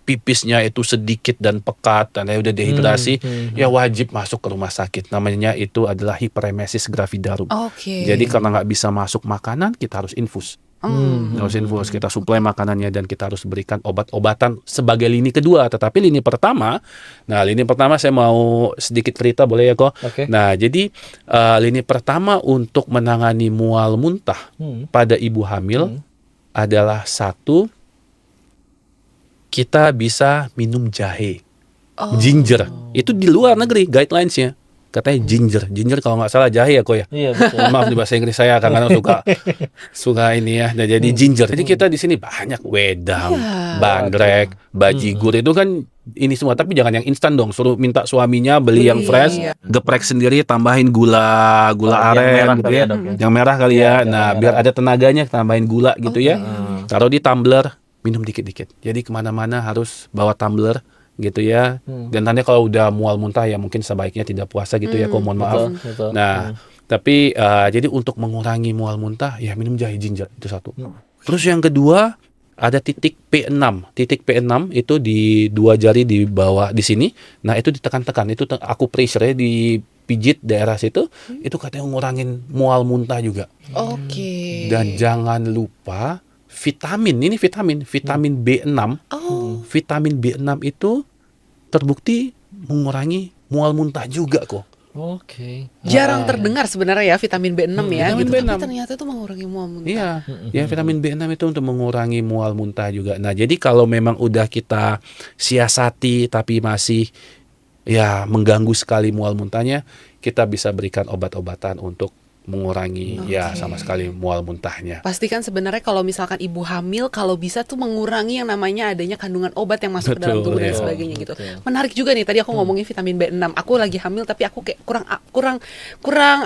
pipisnya itu sedikit dan pekat dan udah dehidrasi, ya wajib masuk ke rumah sakit. Namanya itu adalah hiperemesis gravidarum. Oke. Jadi karena nggak bisa masuk makanan, kita harus infus. Harus infus, kita suplai makanannya dan kita harus berikan obat-obatan sebagai lini kedua. Tetapi lini pertama saya mau sedikit cerita, boleh ya kok? Oke. Nah, jadi lini pertama untuk menangani mual muntah pada ibu hamil adalah satu, kita bisa minum jahe, ginger. Itu di luar negeri guidelines-nya. Katanya ginger kalau nggak salah jahe ya kok ya. Iya betul. Maaf di bahasa Inggris saya kadang suka ini ya. Nah, jadi ginger. Jadi kita di sini banyak wedang, bandrek, bajigur itu kan ini semua. Tapi jangan yang instan dong. Suruh minta suaminya beli yang fresh, geprek sendiri, tambahin gula yang aren merah gitu kali ya. ya, Dok, ya? Yang merah kali ya. Yang Nah, merah. biar ada tenaganya, tambahin gula gitu ya. Taruh di tumbler, minum dikit-dikit. Jadi kemana-mana harus bawa tumbler gitu ya. Dan nanti kalau udah mual muntah ya mungkin sebaiknya tidak puasa gitu ya, kok mohon maaf. Betul. Nah, tapi jadi untuk mengurangi mual muntah ya minum jahe ginger itu satu. Terus yang kedua ada titik P6. Titik P6 itu di 2 jari di bawah di sini. Nah, itu ditekan-tekan, itu aku pressure dipijit daerah situ, itu katanya ngurangin mual muntah juga. Oke. Dan jangan lupa vitamin B6. Vitamin B6 itu terbukti mengurangi mual muntah juga kok. Oke. Jarang terdengar sebenarnya ya vitamin B6 ya Vitamin gitu. B6. Tapi ternyata itu mengurangi mual muntah. Iya, ya vitamin B6 itu untuk mengurangi mual muntah juga. Nah, jadi kalau memang udah kita siasati tapi masih ya mengganggu sekali mual muntahnya, kita bisa berikan obat-obatan untuk mengurangi ya sama sekali mual muntahnya. Pastikan sebenarnya kalau misalkan ibu hamil kalau bisa tuh mengurangi yang namanya adanya kandungan obat yang masuk ke dalam Betul, tubuh dan ya. sebagainya gitu. Menarik juga nih tadi aku ngomongin vitamin B6. Aku lagi hamil tapi aku kayak kurang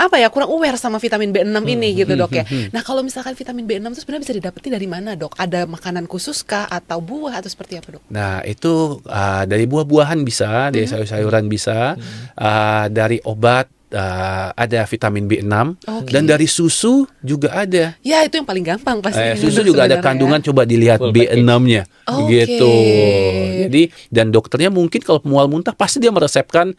aware sama vitamin B6 ini gitu, Dok ya. Nah, kalau misalkan vitamin B6 itu sebenarnya bisa didapetin dari mana, Dok? Ada makanan khusus kah atau buah atau seperti apa, Dok? Nah, itu dari buah-buahan bisa, dari sayur-sayuran bisa, dari obat ada vitamin B6, dan dari susu juga ada. Ya, itu yang paling gampang pasti. Susu juga ada kandungan, coba dilihat Full B6-nya Oke. gitu. Jadi dan dokternya mungkin kalau mual muntah pasti dia meresepkan,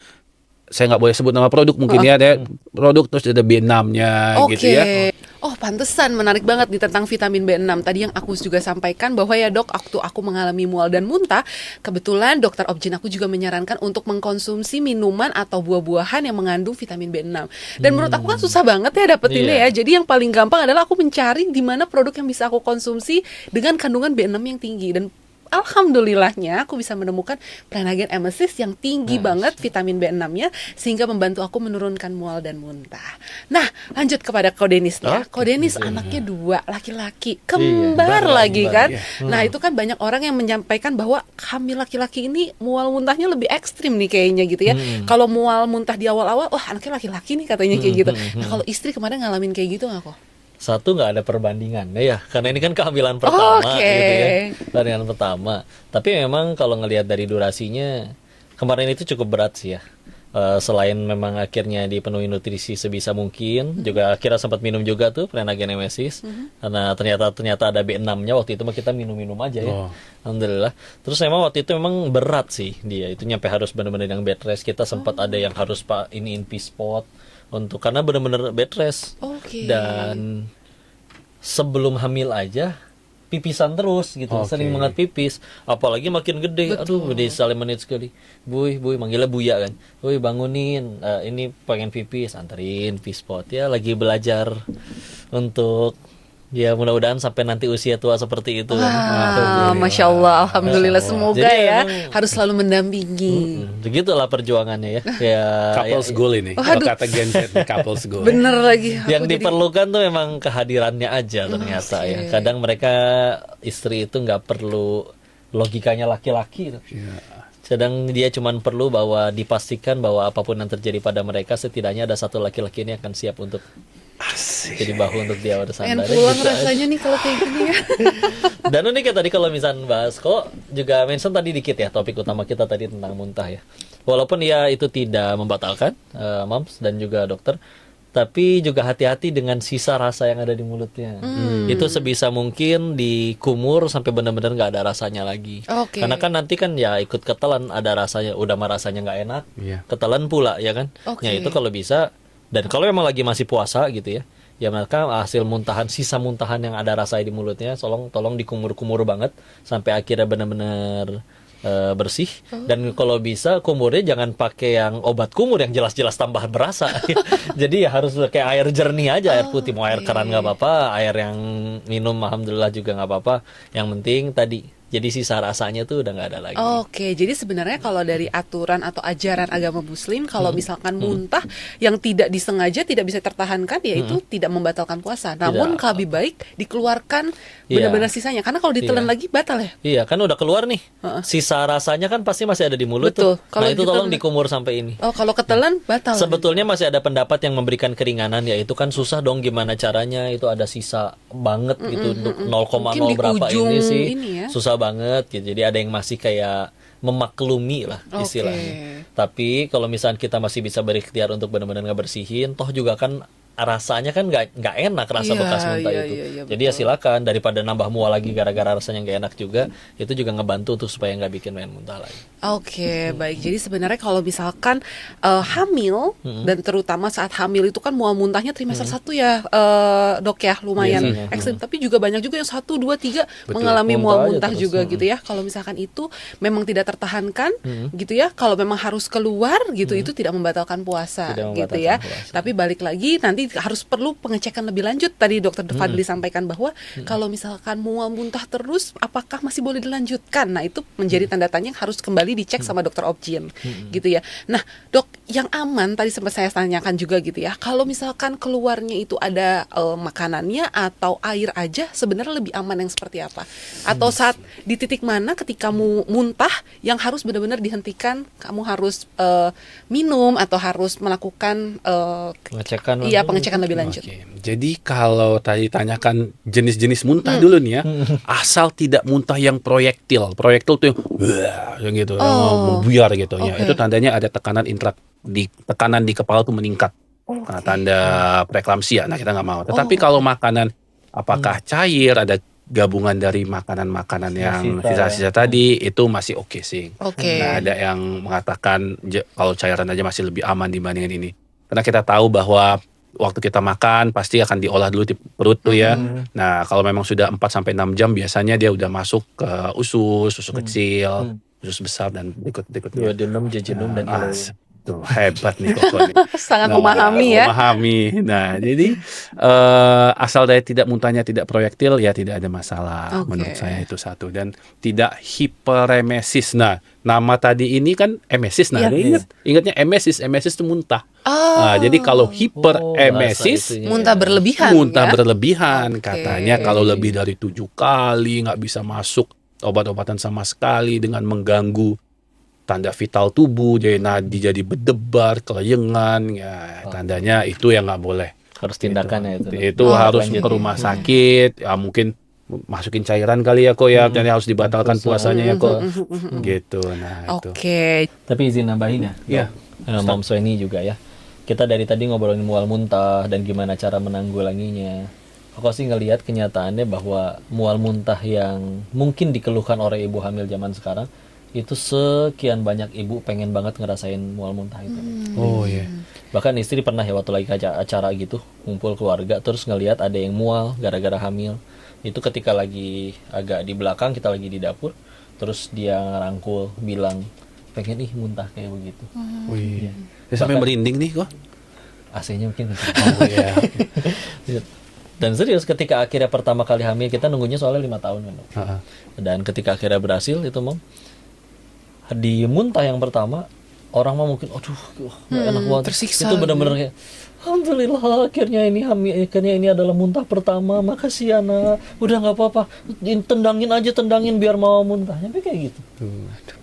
saya nggak boleh sebut nama produk mungkin ya, ada produk terus ada B6-nya gitu ya. Oh, pantesan menarik banget nih tentang vitamin B6. Tadi yang aku juga sampaikan bahwa ya, Dok, waktu aku mengalami mual dan muntah, kebetulan dokter Objin aku juga menyarankan untuk mengkonsumsi minuman atau buah-buahan yang mengandung vitamin B6. Dan menurut aku kan susah banget ya dapetinnya ya. Jadi yang paling gampang adalah aku mencari di mana produk yang bisa aku konsumsi dengan kandungan B6 yang tinggi. Dan alhamdulillahnya aku bisa menemukan Prenagen Emesis yang tinggi banget vitamin B6-nya sehingga membantu aku menurunkan mual dan muntah. Nah, lanjut kepada Kodenis ya. Kodenis anaknya 2, laki-laki, kembar lagi kan. Nah, itu kan banyak orang yang menyampaikan bahwa hamil laki-laki ini mual muntahnya lebih ekstrim nih kayaknya gitu ya. Kalau mual muntah di awal-awal, wah anaknya laki-laki nih katanya kayak gitu. Nah, kalau istri kemarin ngalamin kayak gitu nggak kok? Satu, nggak ada perbandingan ya, karena ini kan kehamilan pertama Oke. gitu ya, kehamilan pertama. Tapi memang kalau ngelihat dari durasinya kemarin itu cukup berat sih ya. Selain memang akhirnya dipenuhi nutrisi sebisa mungkin, juga akhirnya sempat minum juga tuh Prenagen Emesis, karena ternyata ada B6-nya. Waktu itu mah kita minum aja ya, alhamdulillah. Terus memang waktu itu memang berat sih dia, itu nyampe harus benar-benar yang bed rest. Kita sempat ada yang harus iniin P-spot untuk karena benar-benar bed rest. Oke. Dan sebelum hamil aja pipisan terus gitu, sering banget pipis, apalagi makin gede. Aduh, gede sekali menit sekali. Buy, manggilnya Buya kan. Buy, bangunin, ini pengen pipis, anterin pispot. Ya lagi belajar untuk ya mudah-mudahan sampai nanti usia tua seperti itu. Masya Allah, alhamdulillah. Semoga Jadi ya emang- harus selalu mendampingi. Begitulah perjuangannya ya. Ya Couples goal ini. Kalau kata Gen Z, couples goal. Bener lagi. yang Aku jadi- diperlukan tuh memang kehadirannya aja ternyata ya. Kadang mereka istri itu nggak perlu logikanya laki-laki. Sedang dia cuma perlu bahwa dipastikan bahwa apapun yang terjadi pada mereka setidaknya ada satu laki-laki ini akan siap untuk jadi bahu untuk dia pengen bersandar. pulang Gitu aja. rasanya nih kalau kayak gini ya. Dan unik ya tadi kalau misalnya bahas kok juga mention tadi dikit ya topik utama kita tadi tentang muntah ya. Walaupun ya itu tidak membatalkan moms dan juga dokter, tapi juga hati-hati dengan sisa rasa yang ada di mulutnya. Itu sebisa mungkin dikumur sampai benar-benar nggak ada rasanya lagi. Oke. Karena kan nanti kan ya ikut ketelan ada rasanya, udah mah rasanya nggak enak, Iya. ketelan pula ya kan. Oke. Ya itu kalau bisa. Dan kalau memang lagi masih puasa gitu ya, ya maka hasil muntahan, sisa muntahan yang ada rasa di mulutnya, tolong dikumur-kumur banget sampai akhirnya benar-benar bersih. Dan kalau bisa kumurnya jangan pakai yang obat kumur yang jelas-jelas tambah berasa. Jadi ya harus kayak air jernih aja, air putih, mau air keran nggak apa-apa, air yang minum alhamdulillah juga nggak apa-apa. Yang penting tadi jadi sisa rasanya tuh udah nggak ada lagi. Oke, jadi sebenarnya kalau dari aturan atau ajaran agama Muslim, kalau misalkan muntah yang tidak disengaja tidak bisa tertahankan, ya itu tidak membatalkan puasa. Namun lebih baik dikeluarkan Iya. benar-benar sisanya, karena kalau ditelan Iya. lagi batal ya. Iya kan udah keluar nih, sisa rasanya kan pasti masih ada di mulut Betul. tuh. Kalau Nah itu tolong ditelan- dikumur sampai ini. Oh, kalau ketelan batal. Sebetulnya masih ada pendapat yang memberikan keringanan, yaitu kan susah dong gimana caranya itu ada sisa banget gitu untuk 0,0 Mungkin di berapa ujung ini sih ini ya. susah banget gitu. Jadi ada yang masih kayak memaklumi lah Oke. istilahnya. Tapi kalau misalnya kita masih bisa berikhtiar untuk benar-benar ngebersihin, toh juga kan rasanya kan nggak enak rasa Iya, bekas muntah iya, itu. iya, Jadi ya silakan daripada nambah mual lagi gara-gara rasanya nggak enak juga, itu juga ngebantu untuk supaya nggak bikin main muntah lagi. Oke, baik. Jadi sebenarnya kalau misalkan hamil dan terutama saat hamil itu kan mual muntahnya trimester 1 ya, dok ya, lumayan Biasanya. ekstrim. Tapi juga banyak juga yang 1, 2, 3 Betul. mengalami Muntah mual aja muntah terus. juga gitu ya. Kalau misalkan itu memang tidak tertahankan gitu ya, kalau memang harus keluar gitu, itu tidak membatalkan puasa Tidak gitu membatalkan ya. puasa. Tapi balik lagi nanti harus perlu pengecekan lebih lanjut. Tadi dokter Fadli sampaikan bahwa kalau misalkan mual muntah terus, apakah masih boleh dilanjutkan? Nah itu menjadi tanda tanya yang harus kembali dicek sama dokter obgyn gitu ya. Nah dok, yang aman tadi sempat saya tanyakan juga gitu ya. Kalau misalkan keluarnya itu ada makanannya atau air aja, sebenarnya lebih aman yang seperti apa? Atau saat di titik mana ketika muntah yang harus benar-benar dihentikan, kamu harus minum atau harus melakukan Pengecekan iya pengecekan lebih lanjut. Oke, jadi kalau tadi tanyakan jenis-jenis muntah dulu nih ya, asal tidak muntah yang proyektil. Proyektil tuh yang, "Wah," yang gitu, yang membuyar gitu ya. Oke. Itu tandanya ada tekanan di kepala tuh meningkat. Nah, tanda preeklamsia. Nah, kita nggak mau. Tetapi kalau makanan apakah cair, ada gabungan dari makanan-makanan yang Sisa-sisa sisa-sisa tadi, itu masih oke sih. Oke. Nah, ada yang mengatakan kalau cairan aja masih lebih aman dibandingin ini. Karena kita tahu bahwa waktu kita makan pasti akan diolah dulu di perut tuh ya. Nah, kalau memang sudah 4 sampai 6 jam biasanya dia udah masuk ke usus kecil, usus besar dan berikut-berikutnya. duodenum, jejunum dan Ah, ileum. tuh hebat nih Koko nih. Sangat Nah, memahami ya. Memahami. Nah, jadi asal dari tidak muntahnya tidak proyektil ya tidak ada masalah. Oke. Menurut saya itu satu, dan tidak hiperemesis. Nah, nama tadi ini kan emesis. Nah, Iya. ingatnya emesis itu muntah. Oh. Nah, jadi kalau hiperemesis berasa itunya. Muntah berlebihan muntah ya? berlebihan Oke. katanya, kalau lebih dari 7 kali nggak bisa masuk obat-obatan sama sekali dengan mengganggu tanda vital tubuh, jadi nadi jadi berdebar, kelayangan, ya tandanya itu yang nggak boleh. Harus tindakannya itu. Itu harus lanjut. ke rumah sakit, ya mungkin masukin cairan kali ya kok ya, dan harus dibatalkan puasanya ya kok. Gitu. Nah, itu. Oke. Tapi izin nambahin ya. Iya. Mom Sweni juga ya. Kita dari tadi ngobrolin mual muntah dan gimana cara menanggulanginya. Aku sih ngelihat kenyataannya bahwa mual muntah yang mungkin dikeluhkan oleh ibu hamil zaman sekarang, itu sekian banyak ibu pengen banget ngerasain mual muntah itu. Oh iya. Bahkan istri pernah ya waktu lagi acara gitu, ngumpul keluarga, terus ngelihat ada yang mual gara-gara hamil. Itu ketika lagi agak di belakang, kita lagi di dapur, terus dia ngerangkul bilang pengen muntah kayak begitu. Wih. Saya sampai merinding nih kok. AC-nya mungkin kenceng. Oh iya. Dan serius ketika akhirnya pertama kali hamil, kita nunggunya soalnya 5 tahun kan. Heeh. Dan ketika akhirnya berhasil itu Mam, di muntah yang pertama, orang mah mungkin aduh gak enak banget. Tersiksa Itu benar-benar kayak alhamdulillah akhirnya ini hamil, akhirnya ini adalah muntah pertama, makasih ya nak, udah nggak apa-apa, tendangin biar mau muntahnya kayak gitu.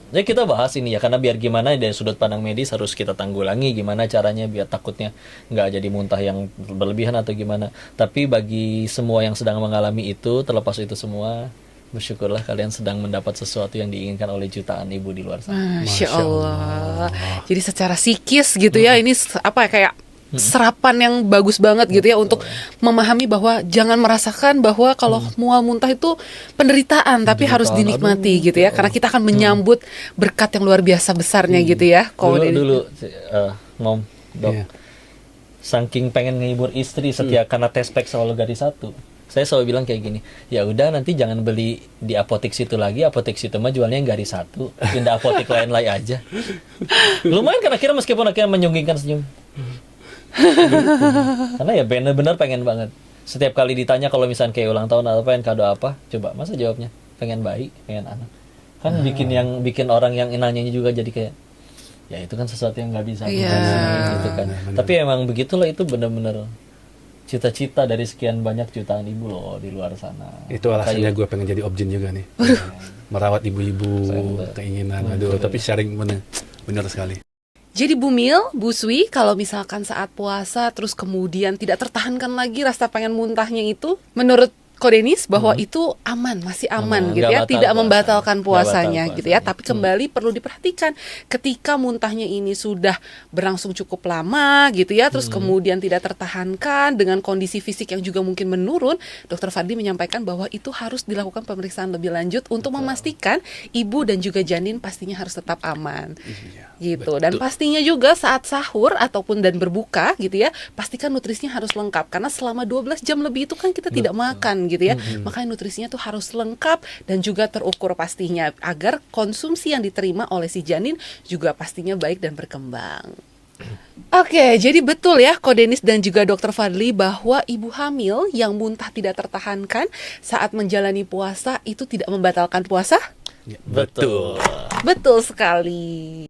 Jadi kita bahas ini ya, karena biar gimana dari sudut pandang medis harus kita tanggulangi gimana caranya biar takutnya nggak jadi muntah yang berlebihan atau gimana. Tapi bagi semua yang sedang mengalami itu, terlepas itu semua, bersyukurlah kalian sedang mendapat sesuatu yang diinginkan oleh jutaan ibu di luar sana. Masya Allah. Jadi secara psikis gitu ya, ini apa ya, kayak serapan yang bagus banget gitu ya untuk memahami bahwa jangan merasakan bahwa kalau mual muntah itu penderitaan, tapi harus dinikmati gitu ya, karena kita akan menyambut berkat yang luar biasa besarnya gitu ya. Dulu Mom, Dok, Iya. saking pengen ngehibur istri setiap karena tespek selalu garis 1. Saya selalu bilang kayak gini, ya udah nanti jangan beli di apotek situ lagi, apotek situ mah jualnya yang garis 1, pindah apotek lain aja. Lumayan kan akhirnya, meskipun akhirnya menyunggingkan senyum. Karena ya bener-bener pengen banget. Setiap kali ditanya kalau misalnya kayak ulang tahun atau pengen kado apa, coba masa jawabnya pengen bayi, pengen anak. Kan bikin orang yang nanyanya juga jadi kayak, ya itu kan sesuatu yang nggak bisa gitu kan. Tapi emang begitulah, itu bener-bener cita-cita dari sekian banyak jutaan ibu loh di luar sana. Itu alasannya gue pengen jadi objin juga nih. Merawat ibu-ibu, keinginan. Aduh, tapi sharing bener sekali. Jadi Bu Mil, Bu Swi, kalau misalkan saat puasa terus kemudian tidak tertahankan lagi rasa pengen muntahnya itu, menurut Ko Denis bahwa itu aman, masih aman gitu ya, tidak membatalkan puasanya gitu ya. Tapi kembali perlu diperhatikan ketika muntahnya ini sudah berlangsung cukup lama gitu ya, terus kemudian tidak tertahankan dengan kondisi fisik yang juga mungkin menurun, Dokter Fadli menyampaikan bahwa itu harus dilakukan pemeriksaan lebih lanjut untuk memastikan ibu dan juga janin pastinya harus tetap aman. Gitu. Dan pastinya juga saat sahur ataupun dan berbuka gitu ya, pastikan nutrisinya harus lengkap, karena selama 12 jam lebih itu kan kita tidak makan gitu ya. Makanya nutrisinya tuh harus lengkap dan juga terukur pastinya, agar konsumsi yang diterima oleh si janin juga pastinya baik dan berkembang. Oke, jadi betul ya Ko Denis dan juga Dokter Fadli bahwa ibu hamil yang muntah tidak tertahankan saat menjalani puasa itu tidak membatalkan puasa? Ya, Betul. Betul sekali.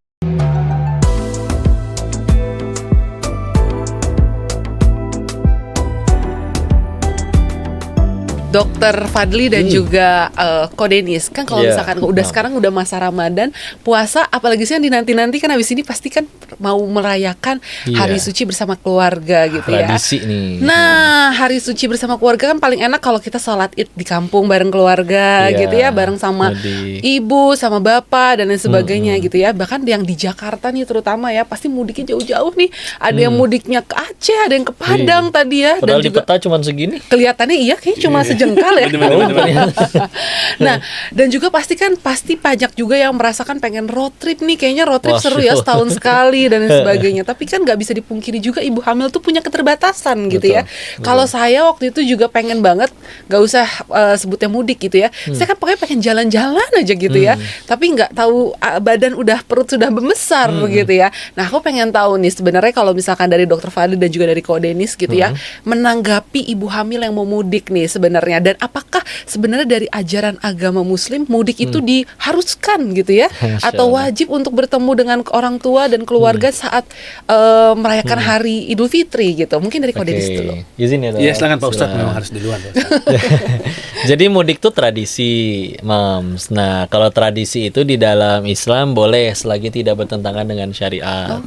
Dokter Fadli dan juga Ko Denis, kan kalau misalkan udah sekarang udah masa Ramadan, puasa apalagi sih yang dinanti-nanti kan habis ini pasti kan mau merayakan hari suci bersama keluarga gitu ya. Tradisi nih. Nah, hari suci bersama keluarga kan paling enak kalau kita sholat Id di kampung bareng keluarga gitu ya, bareng sama ibu, sama bapak dan lain sebagainya gitu ya. Bahkan yang di Jakarta nih terutama ya, pasti mudiknya jauh-jauh nih. Ada yang mudiknya ke Aceh, ada yang ke Padang tadi ya. Padahal dan di juga peta cuma segini. kelihatannya iya kayaknya cuma sejengkal ya. Nah, dan juga pasti banyak juga yang merasakan pengen road trip nih, kayaknya road trip seru ya, setahun sekali dan lain sebagainya. Tapi kan nggak bisa dipungkiri juga ibu hamil tuh punya keterbatasan gitu ya. Kalau saya waktu itu juga pengen banget, nggak usah sebutnya mudik gitu ya. Saya kan pokoknya pengen jalan-jalan aja gitu ya. Tapi nggak tahu badan perut sudah membesar gitu ya. Nah, aku pengen tahu nih sebenarnya kalau misalkan dari Dokter Fadli dan juga dari Ko Denis gitu ya, menanggapi ibu hamil yang mau mudik nih sebenarnya, dan apakah sebenarnya dari ajaran agama Muslim mudik itu diharuskan gitu ya, atau wajib untuk bertemu dengan orang tua dan keluarga saat merayakan hari Idul Fitri gitu? Mungkin dari Ko Denis dulu. Izin ya. Iya, silakan Pak Ustadz, memang harus duluan Pak Ustadz. Jadi mudik itu tradisi, Mams. Nah, kalau tradisi itu di dalam Islam boleh selagi tidak bertentangan dengan syariat.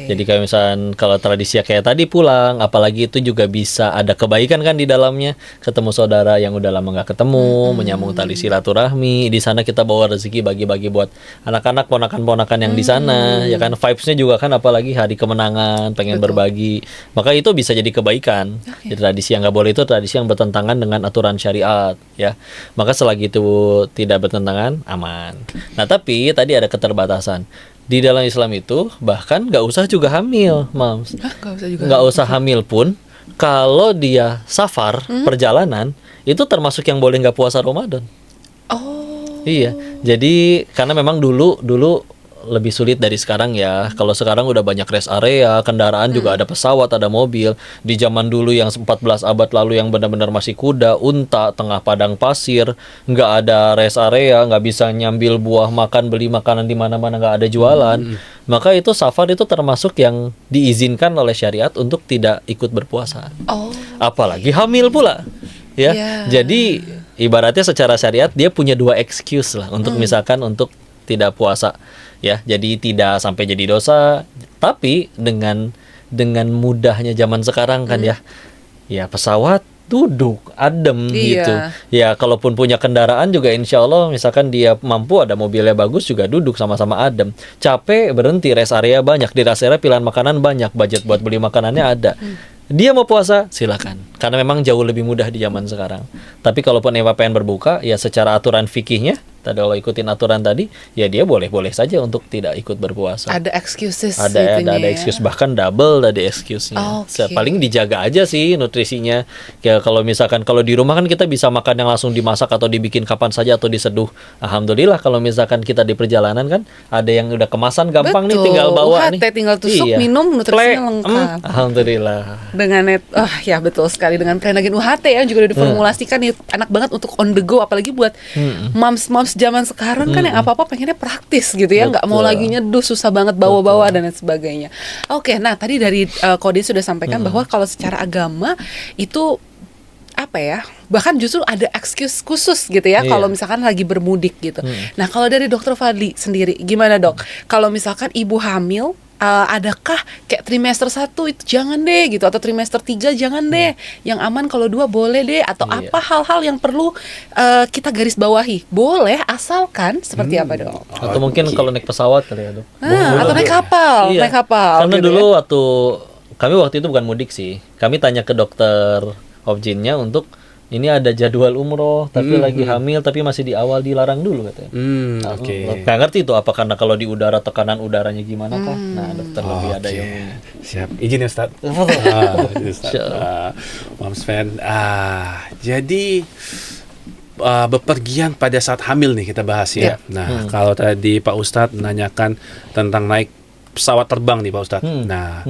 Jadi kayak misalkan kalau tradisi kayak tadi pulang, apalagi itu juga bisa ada kebaikan kan di dalamnya, ketemu saudara yang udah lama nggak ketemu, menyambung tali silaturahmi. Di sana kita bawa rezeki, bagi-bagi buat anak-anak, ponakan-ponakan yang di sana, ya kan, vibes-nya juga kan, apalagi hari kemenangan, pengen berbagi. Maka itu bisa jadi kebaikan. Jadi tradisi yang nggak boleh itu tradisi yang bertentangan dengan aturan syariat, ya. Maka selagi itu tidak bertentangan, aman. Nah, tapi tadi ada keterbatasan. Di dalam Islam itu bahkan nggak usah juga hamil, Mams. Nggak usah hamil pun, kalau dia safar, perjalanan, itu termasuk yang boleh nggak puasa Ramadan. Oh. Iya, jadi karena memang dulu lebih sulit dari sekarang ya. Kalau sekarang udah banyak rest area, kendaraan juga ada pesawat, ada mobil. Di zaman dulu yang 14 abad lalu yang benar-benar masih kuda, unta, tengah padang pasir, nggak ada rest area, nggak bisa nyambil buah makan, beli makanan di mana-mana, nggak ada jualan. Maka itu safar itu termasuk yang diizinkan oleh syariat untuk tidak ikut berpuasa. Oh. Apalagi hamil pula. Ya. Yeah. Jadi ibaratnya secara syariat dia punya 2 excuse lah untuk misalkan untuk tidak puasa. Ya, jadi tidak sampai jadi dosa, tapi dengan mudahnya zaman sekarang kan ya pesawat duduk adem gitu. Ya, kalaupun punya kendaraan juga insya Allah misalkan dia mampu ada mobilnya bagus juga duduk sama-sama adem. Capek berhenti, rest area banyak, di rest area pilihan makanan banyak, budget buat beli makanannya ada. Dia mau puasa silakan, karena memang jauh lebih mudah di zaman sekarang. Tapi kalaupun Eva pengen berbuka, ya secara aturan fikihnya, kalau ikutin aturan tadi, ya dia boleh saja untuk tidak ikut berpuasa. Ada excuses. Ada excuse, bahkan double ada excuse-nya. Paling dijaga aja sih nutrisinya. Ya kalau misalkan kalau di rumah kan kita bisa makan yang langsung dimasak atau dibikin kapan saja atau diseduh. Alhamdulillah kalau misalkan kita di perjalanan kan ada yang udah kemasan gampang. Betul. Nih tinggal bawa nih. Tinggal tusuk, minum, nutrisinya lengkap. Alhamdulillah. Dengan ya betul sekali, dengan Prenagen UHT ya juga udah diformulasikan nih, enak banget untuk on the go, apalagi buat moms zaman sekarang kan yang apa-apa pengennya praktis gitu ya, nggak mau lagi nyeduh, susah banget bawa-bawa dan lain sebagainya. Oke, nah tadi dari Kodin sudah sampaikan bahwa kalau secara agama itu apa ya, bahkan justru ada excuse khusus gitu ya kalau misalkan lagi bermudik gitu. Nah kalau dari Dokter Fadli sendiri gimana dok? Kalau misalkan ibu hamil, adakah kayak trimester 1 itu jangan deh gitu, atau trimester 3 jangan deh, yang aman kalau 2 boleh deh, atau apa hal-hal yang perlu kita garis bawahi? Boleh asalkan seperti apa dok? Atau mungkin kalau naik pesawat kali ya dok? Atau naik kapal, naik kapal. Karena gitu dulu kami waktu itu bukan mudik sih, kami tanya ke dokter Objinnya untuk ini ada jadwal umroh tapi lagi hamil tapi masih di awal dilarang dulu katanya. Nggak ngerti itu apa karena kalau di udara tekanan udaranya gimana kah? Nah dokter lebih ada yang siap. Izin ya Ustaz. Moms fan. Jadi bepergian pada saat hamil nih kita bahas ya. Nah kalau tadi Pak Ustadz menanyakan tentang naik pesawat terbang nih Pak Ustadz. Nah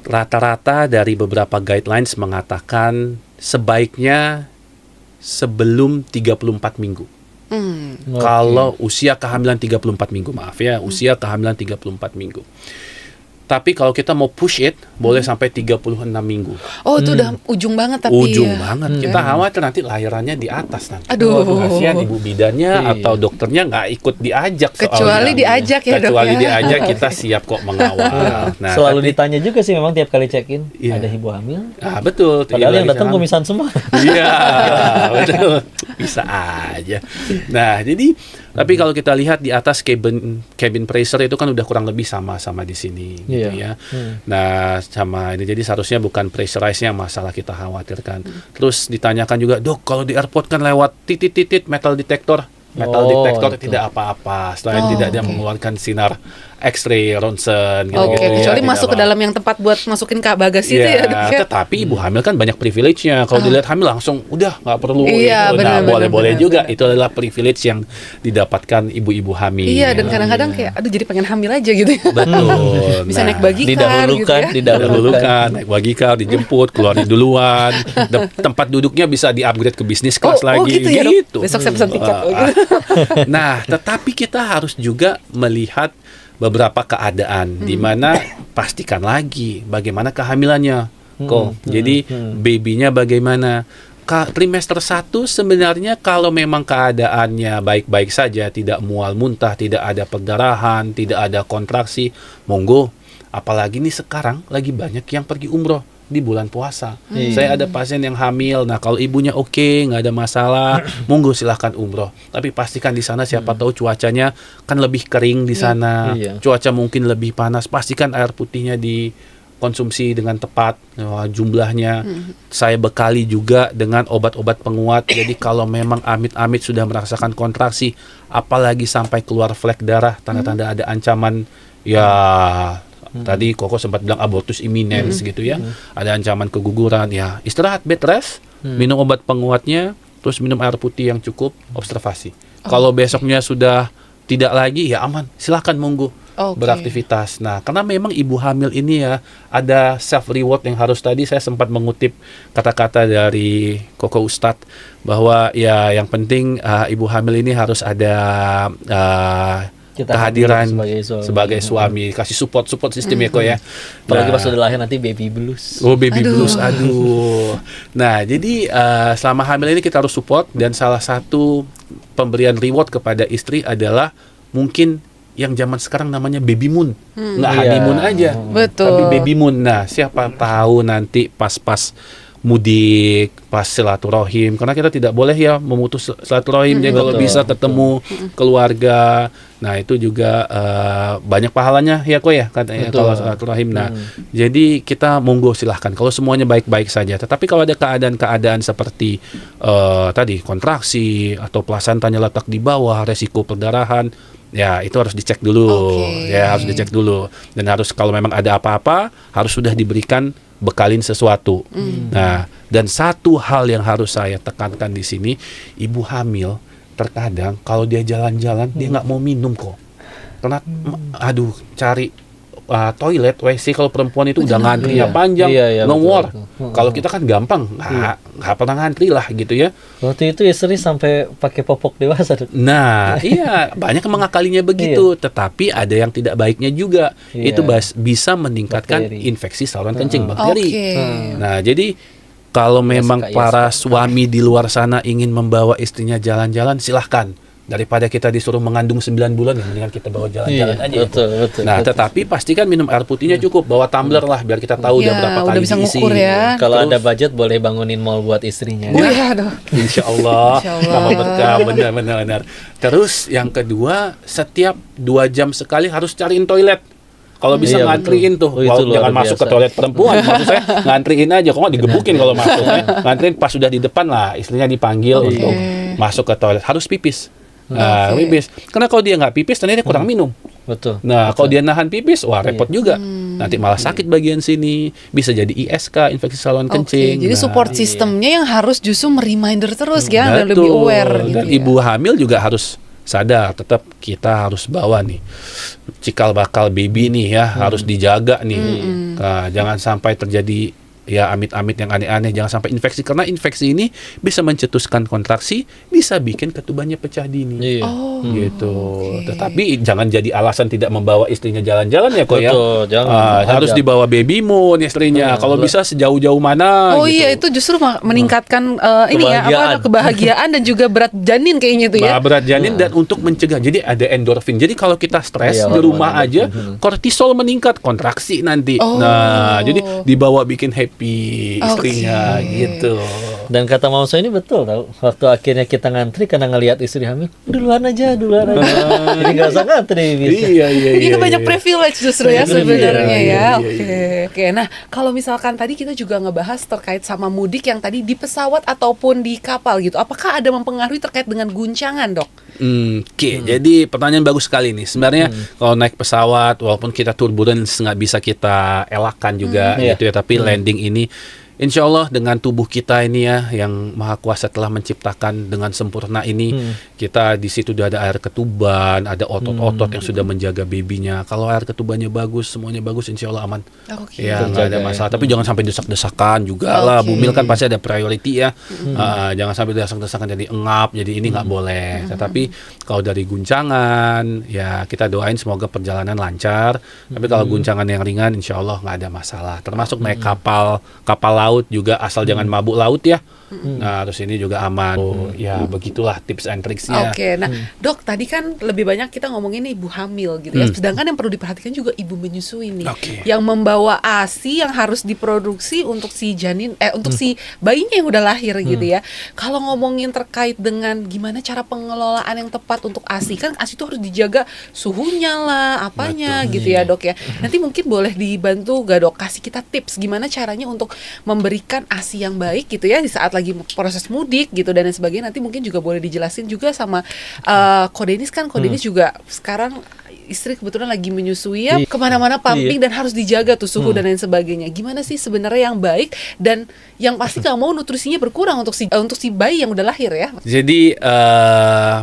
rata-rata dari beberapa guidelines mengatakan sebaiknya sebelum 34 minggu. Kalau usia kehamilan 34 minggu, maaf ya, usia kehamilan 34 minggu. Tapi kalau kita mau push it, boleh sampai 36 minggu. Oh, itu udah ujung banget tapi ujung banget. Kita khawatir nanti lahirannya di atas nanti. Aduh. Kasihan ibu bidannya atau dokternya nggak ikut diajak. Kecuali diajak ya dok. Kecuali diajak, kita siap kok mengawal. Nah, selalu ditanya juga sih memang tiap kali check-in, ada ibu hamil? Betul. Padahal yang datang kumisan semua. Iya, betul. Bisa aja. Nah, jadi tapi kalau kita lihat di atas cabin pressure itu kan udah kurang lebih sama-sama di sini. Gitu ya. Nah sama ini jadi seharusnya bukan pressurize-nya masalah kita khawatirkan. Terus ditanyakan juga, dok kalau di airport kan lewat titit-titit metal detector tidak apa-apa selain tidak dia mengeluarkan sinar X-ray, ronsen gitu-gitu. Kecuali masuk ke dalam yang tempat buat masukin ke bagasi itu ya dok ya. Tetapi ibu hamil kan banyak privilege-nya. Kalau dilihat hamil langsung udah nggak perlu boleh-boleh juga. Itu adalah privilege yang didapatkan ibu-ibu hamil. Iya, dan kadang-kadang kayak aduh jadi pengen hamil aja gitu. Betul. Bisa naik bagikar gitu ya. Didahulukan, naik bagikar, dijemput, keluar duluan. Tempat duduknya bisa di-upgrade ke bisnis kelas lagi. Gitu ya dok. Besok saya pesan tiket. Nah, tetapi kita harus juga melihat beberapa keadaan di mana pastikan lagi bagaimana kehamilannya kok. Jadi babynya bagaimana. Trimester 1 sebenarnya kalau memang keadaannya baik-baik saja, tidak mual muntah, tidak ada perdarahan, tidak ada kontraksi, monggo. Apalagi nih sekarang lagi banyak yang pergi umroh di bulan puasa. Saya ada pasien yang hamil. Nah, kalau ibunya oke, nggak ada masalah, monggo silahkan umroh. Tapi pastikan di sana siapa tahu cuacanya kan lebih kering di sana. Cuaca mungkin lebih panas. Pastikan air putihnya dikonsumsi dengan tepat jumlahnya. Saya bekali juga dengan obat-obat penguat. Jadi kalau memang amit-amit sudah merasakan kontraksi, apalagi sampai keluar flek darah, tanda-tanda ada ancaman tadi Koko sempat bilang abortus imminens gitu ya. Ada ancaman keguguran ya. Istirahat, bed rest, minum obat penguatnya, terus minum air putih yang cukup, observasi. Kalau besoknya sudah tidak lagi, ya aman, silakan monggo beraktivitas. Nah, karena memang ibu hamil ini ya ada self reward yang harus, tadi saya sempat mengutip kata-kata dari Koko Ustadz bahwa ya yang penting ibu hamil ini harus ada Kita kehadiran hadir sebagai suami, kasih support sistem ya kok ya. Apalagi Nah, pas udah lahir nanti baby blues. oh baby blues, aduh. Nah jadi selama hamil ini kita harus support, dan salah satu pemberian reward kepada istri adalah mungkin yang zaman sekarang namanya baby moon, nggak honeymoon aja, Betul. tapi baby moon. Nah siapa tahu nanti pas mudik, pas silaturahim, karena kita tidak boleh ya memutus silaturahim, jadi kalau Betul, bisa ketemu keluarga. Nah itu juga banyak pahalanya ya kok ya katanya Betul. kalau silaturahim. Nah jadi kita monggo silahkan kalau semuanya baik-baik saja. Tetapi kalau ada keadaan-keadaan seperti tadi kontraksi atau plasentannya letak di bawah, resiko perdarahan, ya itu harus dicek dulu. Ya harus dicek dulu, dan harus kalau memang ada apa-apa harus sudah diberikan bekalin sesuatu. Nah, dan satu hal yang harus saya tekankan di sini, ibu hamil terkadang kalau dia jalan-jalan dia nggak mau minum kok, karena aduh cari toilet WC kalau perempuan itu udah ngantrinya panjang, no betul, more. betul. Kalau kita kan gampang, nggak pernah ngantri lah gitu ya. Waktu itu istri sampai pakai popok dewasa. Nah, iya banyak yang mengakalinya begitu, tetapi ada yang tidak baiknya juga. Iya. Itu bisa meningkatkan Bakteri. infeksi saluran kencing, bakteri. Oke. Nah, jadi kalau memang suka, para suami di luar sana ingin membawa istrinya jalan-jalan, silahkan. Daripada kita disuruh mengandung 9 bulan, ya mendingan kita bawa jalan-jalan aja. Betul. Nah, tetapi pastikan minum air putihnya cukup, bawa tumbler lah biar kita tahu udah Ya, berapa udah kali bisa diisi. ngukur ya. Kalau Terus, ada budget boleh bangunin mall buat istrinya. Wih, aduh. Insya Allah, Insya Allah. tambah berkah, benar. Terus yang kedua, setiap 2 jam sekali harus cariin toilet. Kalau bisa Iya, ngantriin betul. tuh, Oh, itu Walau luar jangan masuk ke biasa. toilet perempuan. Maksud saya ngantriin aja, kok nggak digebukin kalau masuk. Ngantriin pas sudah di depan lah, istrinya dipanggil untuk masuk ke toilet. Harus pipis. Nah, pipis. Karena kalau dia nggak pipis, ternyata dia kurang minum. Betul. Nah, kalau dia nahan pipis, wah repot juga. Nanti malah sakit bagian sini, bisa jadi ISK, infeksi saluran kencing. Jadi Nah, support sistemnya yang harus justru mereminder terus ya, dan lebih betul. aware gitu Dan ya. ibu hamil juga harus sadar, tetap kita harus bawa nih cikal bakal baby nih ya, harus dijaga nih. Nah, jangan sampai terjadi ya amit-amit yang aneh-aneh, jangan sampai infeksi, karena infeksi ini bisa mencetuskan kontraksi, bisa bikin ketubannya pecah dini. Iya. Gitu. Tetapi jangan jadi alasan tidak membawa istrinya jalan-jalan ya kok ya. Betul, jangan. Harus Ada. dibawa baby moon istrinya. Kalau bisa sejauh-jauh mana Oh gitu. iya, itu justru meningkatkan ini ya, Kebahagiaan. kebahagiaan dan juga berat janin kayaknya itu ya. Berat janin dan untuk mencegah. Jadi ada endorfin. Jadi kalau kita stres Iya, di rumah hormon aja, kortisol meningkat, kontraksi nanti. Oh. Nah, jadi dibawa bikin happy istrinya gitu. Dan kata Mama saya ini betul tau. Waktu akhirnya kita ngantri karena ngelihat istri hamil, duluan aja. Jadi nggak usah ngantri bisa. Iya. Ini kan banyak privilege justru ya Iya, sebenarnya iya, ya. iya, Oke. Nah, kalau misalkan tadi kita juga ngebahas terkait sama mudik yang tadi di pesawat ataupun di kapal gitu. Apakah ada mempengaruhi terkait dengan guncangan, Dok? Oke, jadi pertanyaan bagus sekali nih. Sebenarnya kalau naik pesawat, walaupun kita turbulence nggak bisa kita elakkan juga gitu ya, tapi landing ini insya Allah dengan tubuh kita ini ya, yang Maha Kuasa telah menciptakan dengan sempurna ini, kita di situ udah ada air ketuban, ada otot-otot yang sudah menjaga babynya. Kalau air ketubannya bagus, semuanya bagus, insya Allah aman. Oke. Ya nggak ada masalah. Tapi jangan sampai desak-desakan juga lah. Bumil kan pasti ada priority ya. Jangan sampai desak-desakan jadi engap, jadi ini nggak boleh. Tetapi kalau dari guncangan, ya kita doain semoga perjalanan lancar. Tapi kalau guncangan yang ringan, insya Allah nggak ada masalah. Termasuk naik kapal laut juga, asal jangan mabuk laut ya. Nah, terus ini juga aman. Ya begitulah tips and tricksnya. Oke, nah Dok, tadi kan lebih banyak kita ngomongin ibu hamil gitu ya. Sedangkan yang perlu diperhatikan juga ibu menyusui nih, Oke. yang membawa ASI yang harus diproduksi untuk si janin, untuk si bayinya yang udah lahir gitu ya. Kalau ngomongin terkait dengan gimana cara pengelolaan yang tepat untuk ASI, kan ASI itu harus dijaga suhunya lah, apanya gitu ya Dok ya. Nanti mungkin boleh dibantu gak Dok, kasih kita tips gimana caranya untuk memberikan ASI yang baik gitu ya di saat lagi proses mudik gitu dan lain sebagainya. Nanti mungkin juga boleh dijelasin juga sama Kodenis kan. Kodenis juga sekarang istri kebetulan lagi menyusui ya, kemana-mana pumping dan harus dijaga tuh suhu dan lain sebagainya. Gimana sih sebenarnya yang baik dan yang pasti nggak mau nutrisinya berkurang untuk si bayi yang udah lahir ya? Jadi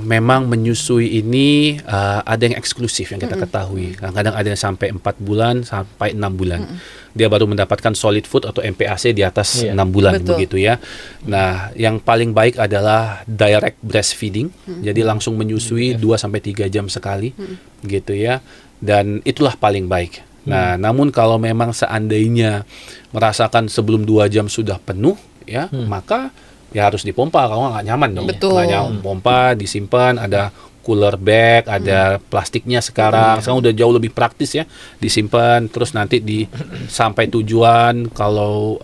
memang menyusui ini ada yang eksklusif yang kita ketahui. Kadang-kadang ada yang sampai 4 bulan sampai 6 bulan. Dia baru mendapatkan solid food atau MPAC di atas 6 bulan. Betul. Begitu ya. Nah, yang paling baik adalah direct breastfeeding. Jadi langsung menyusui 2 sampai 3 jam sekali. Gitu ya. Dan itulah paling baik. Nah, namun kalau memang seandainya merasakan sebelum 2 jam sudah penuh ya, maka ya harus dipompa, kalau nggak nyaman dong. Betul. Nggak nyaman, pompa, disimpan, ada cooler bag, ada plastiknya sekarang. Sekarang udah jauh lebih praktis ya, disimpan, terus nanti sampai tujuan kalau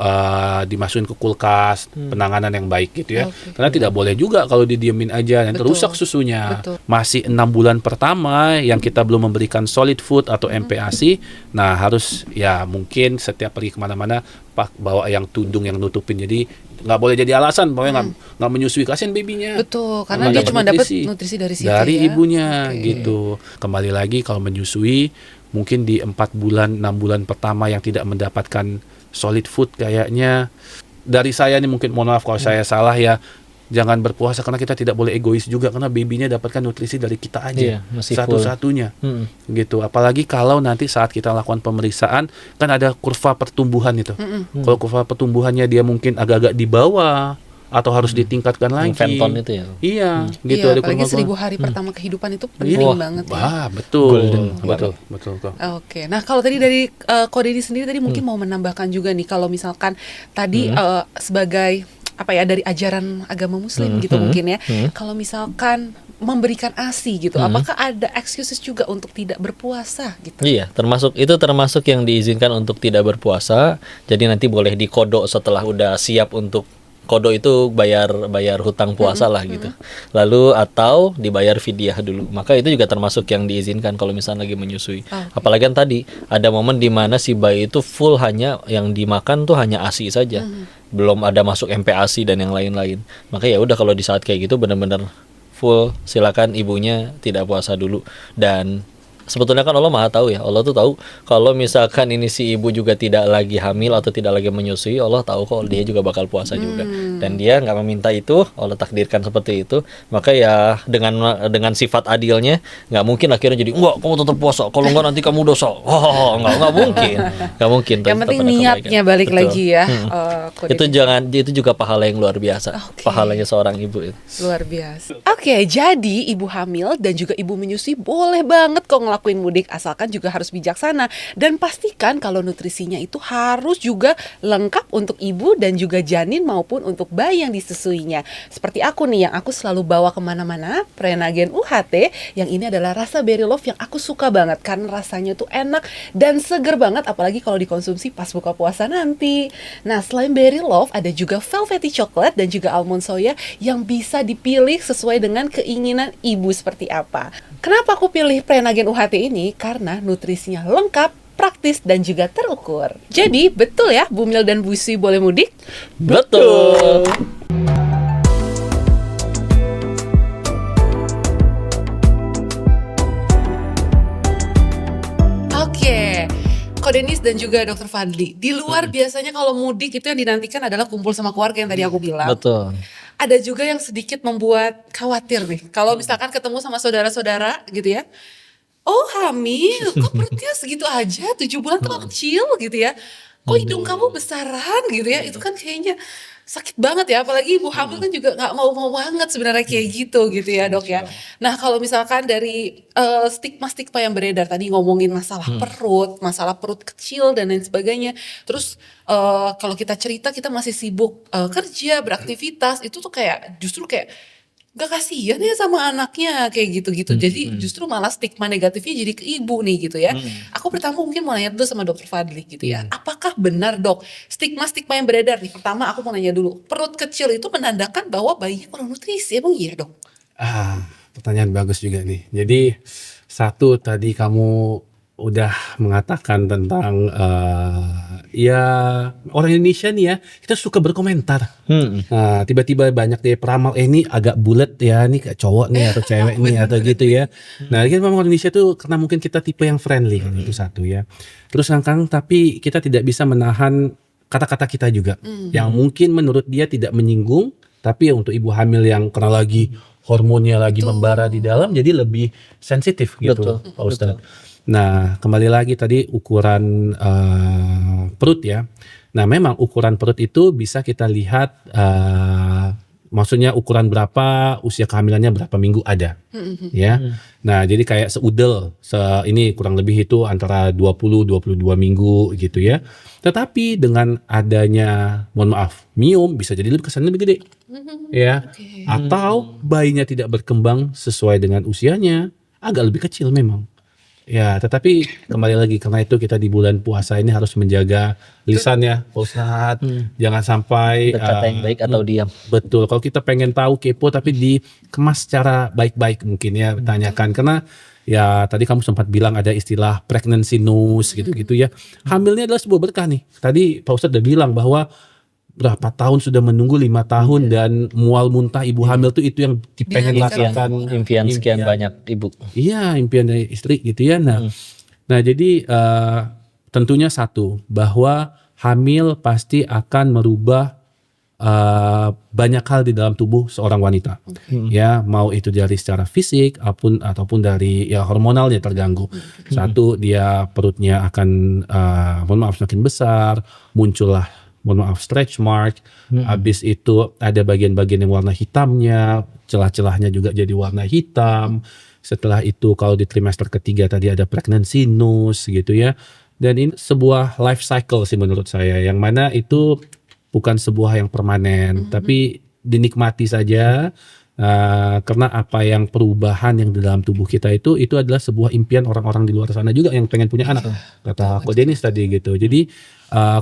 dimasukin ke kulkas, penanganan yang baik gitu ya. Karena tidak boleh juga kalau didiemin aja, nanti Betul. rusak susunya. Betul. Masih 6 bulan pertama yang kita belum memberikan solid food atau MPASI, nah harus ya mungkin setiap pergi kemana-mana bawa yang tundung yang nutupin, jadi nggak boleh jadi alasan bahwa nggak menyusui, kasihan babynya. Betul, karena Nggak dia dapat cuma dapat nutrisi dari situ dari ya. ibunya gitu. Kembali lagi kalau menyusui mungkin di 4 bulan 6 bulan pertama yang tidak mendapatkan solid food, kayaknya dari saya nih, mungkin mohon maaf kalau saya salah ya, jangan berpuasa karena kita tidak boleh egois juga, karena babynya dapatkan nutrisi dari kita aja, masih satu-satunya gitu. Apalagi kalau nanti saat kita lakukan pemeriksaan kan ada kurva pertumbuhan itu. Kalau kurva pertumbuhannya dia mungkin agak-agak di bawah atau harus ditingkatkan lagi. Fenton itu ya. Iya, gitu. Iya, Ada apalagi kurva-kurva. 1000 hari pertama kehidupan itu penting Wah, banget ya. wah, betul. Golden. Betul kok. Oke, nah kalau tadi dari Ko Deddy sendiri tadi mungkin mau menambahkan juga nih, kalau misalkan tadi sebagai apa ya, dari ajaran agama Muslim gitu mungkin ya, kalau misalkan memberikan ASI gitu, apakah ada excuses juga untuk tidak berpuasa gitu? Iya, termasuk yang diizinkan untuk tidak berpuasa. Jadi nanti boleh dikodok setelah udah siap untuk kodok, itu bayar hutang puasa lah gitu. Lalu atau dibayar fidyah dulu. Maka itu juga termasuk yang diizinkan kalau misalnya lagi menyusui. Apalagi kan tadi ada momen di mana si bayi itu full hanya yang dimakan tuh hanya ASI saja. Belum ada masuk MPASI dan yang lain-lain. Maka ya udah, kalau di saat kayak gitu benar-benar full, silakan ibunya tidak puasa dulu. Dan sebetulnya kan Allah Maha tahu ya. Allah tuh tahu kalau misalkan ini si ibu juga tidak lagi hamil atau tidak lagi menyusui, Allah tahu kok dia juga bakal puasa juga. Dan dia nggak meminta itu, Allah takdirkan seperti itu. Maka ya dengan sifat adilnya, nggak mungkin akhirnya jadi enggak, kamu tetap puasa, kalau enggak nanti kamu dosa. Nggak mungkin. Nggak mungkin. Yang penting niatnya balik lagi ya. Ko Itu Deddy. itu juga pahala yang luar biasa. Pahalanya seorang ibu itu. Luar biasa. Oke, jadi ibu hamil dan juga ibu menyusui boleh banget kok ngelakuin mudik, asalkan juga harus bijaksana dan pastikan kalau nutrisinya itu harus juga lengkap untuk ibu dan juga janin maupun untuk bayi yang disusuinya. Seperti aku nih, yang aku selalu bawa kemana-mana Prenagen UHT, yang ini adalah rasa Berry Love yang aku suka banget karena rasanya tuh enak dan seger banget, apalagi kalau dikonsumsi pas buka puasa nanti. Nah, selain Berry Love ada juga Velvety Chocolate dan juga Almond Soya yang bisa dipilih sesuai dengan keinginan ibu seperti apa. Kenapa aku pilih Prenagen UHT ini? Karena nutrisinya lengkap, praktis, dan juga terukur. Jadi, betul ya, Bumil dan Busui boleh mudik? Betul. Oke, Ko Denis dan juga Dr. Fadli. Di luar biasanya kalau mudik itu yang dinantikan adalah kumpul sama keluarga yang tadi aku bilang. Betul. Ada juga yang sedikit membuat khawatir nih. Kalau misalkan ketemu sama saudara-saudara gitu ya. Oh, hamil, kok perutnya segitu aja, 7 bulan tuh kecil gitu ya. Kok hidung kamu besaran gitu ya. Itu kan kayaknya sakit banget ya, apalagi ibu hamil kan juga nggak mau banget sebenarnya kayak gitu ya Dok ya. Nah, kalau misalkan dari stigma-stigma yang beredar tadi ngomongin masalah perut kecil dan lain sebagainya. Terus kalau kita cerita kita masih sibuk kerja, beraktivitas, itu tuh kayak justru kayak gak kasihan ya sama anaknya kayak gitu-gitu. Jadi justru malah stigma negatifnya jadi ke ibu nih gitu ya. Aku pertama mungkin mau nanya dulu sama Dr. Fadli gitu ya. Apakah benar Dok, stigma-stigma yang beredar nih? Pertama aku mau nanya dulu, perut kecil itu menandakan bahwa bayinya kurang nutrisi, emang iya Dok? Pertanyaan bagus juga nih. Jadi satu, tadi kamu udah mengatakan tentang ya orang Indonesia nih ya, kita suka berkomentar. Nah, tiba-tiba banyak deh peramal, ini agak bulat ya, ini kayak cowok nih atau cewek nih atau gitu ya. Nah, kan memang orang Indonesia tuh karena mungkin kita tipe yang friendly kan, itu satu ya. Terus Kang, tapi kita tidak bisa menahan kata-kata kita juga yang mungkin menurut dia tidak menyinggung, tapi ya untuk ibu hamil yang karena lagi hormonnya lagi membara di dalam, jadi lebih sensitif gitu, Pak Ustadz. Nah, kembali lagi tadi ukuran perut ya. Nah, memang ukuran perut itu bisa kita lihat, maksudnya ukuran berapa, usia kehamilannya berapa minggu ada, ya. Nah, jadi kayak seudel, ini kurang lebih itu antara 20-22 minggu gitu ya. Tetapi dengan adanya, mohon maaf, miom bisa jadi kesannya lebih gede, ya. Atau bayinya tidak berkembang sesuai dengan usianya, agak lebih kecil memang. Ya, tetapi kembali lagi karena itu kita di bulan puasa ini harus menjaga lisan ya, Pak Ustadz. Jangan sampai Berkata yang baik atau diam. betul. Kalau kita pengen tahu kepo tapi dikemas secara baik-baik mungkin ya, tanyakan karena ya tadi kamu sempat bilang ada istilah pregnancy nose gitu-gitu ya. Hamilnya adalah sebuah berkah nih. Tadi Pak Ustadz udah bilang bahwa berapa tahun sudah menunggu 5 tahun dan mual muntah ibu hamil tuh itu yang dipengen lakukan, Impian sekian banyak ibu. Iya, impian dari istri gitu ya. Nah, jadi tentunya satu bahwa hamil pasti akan merubah banyak hal di dalam tubuh seorang wanita. Ya, mau itu dari secara fisik ataupun dari ya hormonalnya terganggu. Satu, dia perutnya akan mohon maaf semakin besar, muncullah mohon maaf stretch mark, habis itu ada bagian-bagian yang warna hitamnya, celah-celahnya juga jadi warna hitam. Setelah itu kalau di trimester ketiga tadi ada pregnancy nose gitu ya. Dan ini sebuah life cycle sih menurut saya, yang mana itu bukan sebuah yang permanen, tapi dinikmati saja. Karena apa yang perubahan yang di dalam tubuh kita itu adalah sebuah impian orang-orang di luar sana juga yang pengen punya anak, kata Ko Denis tadi gitu. Jadi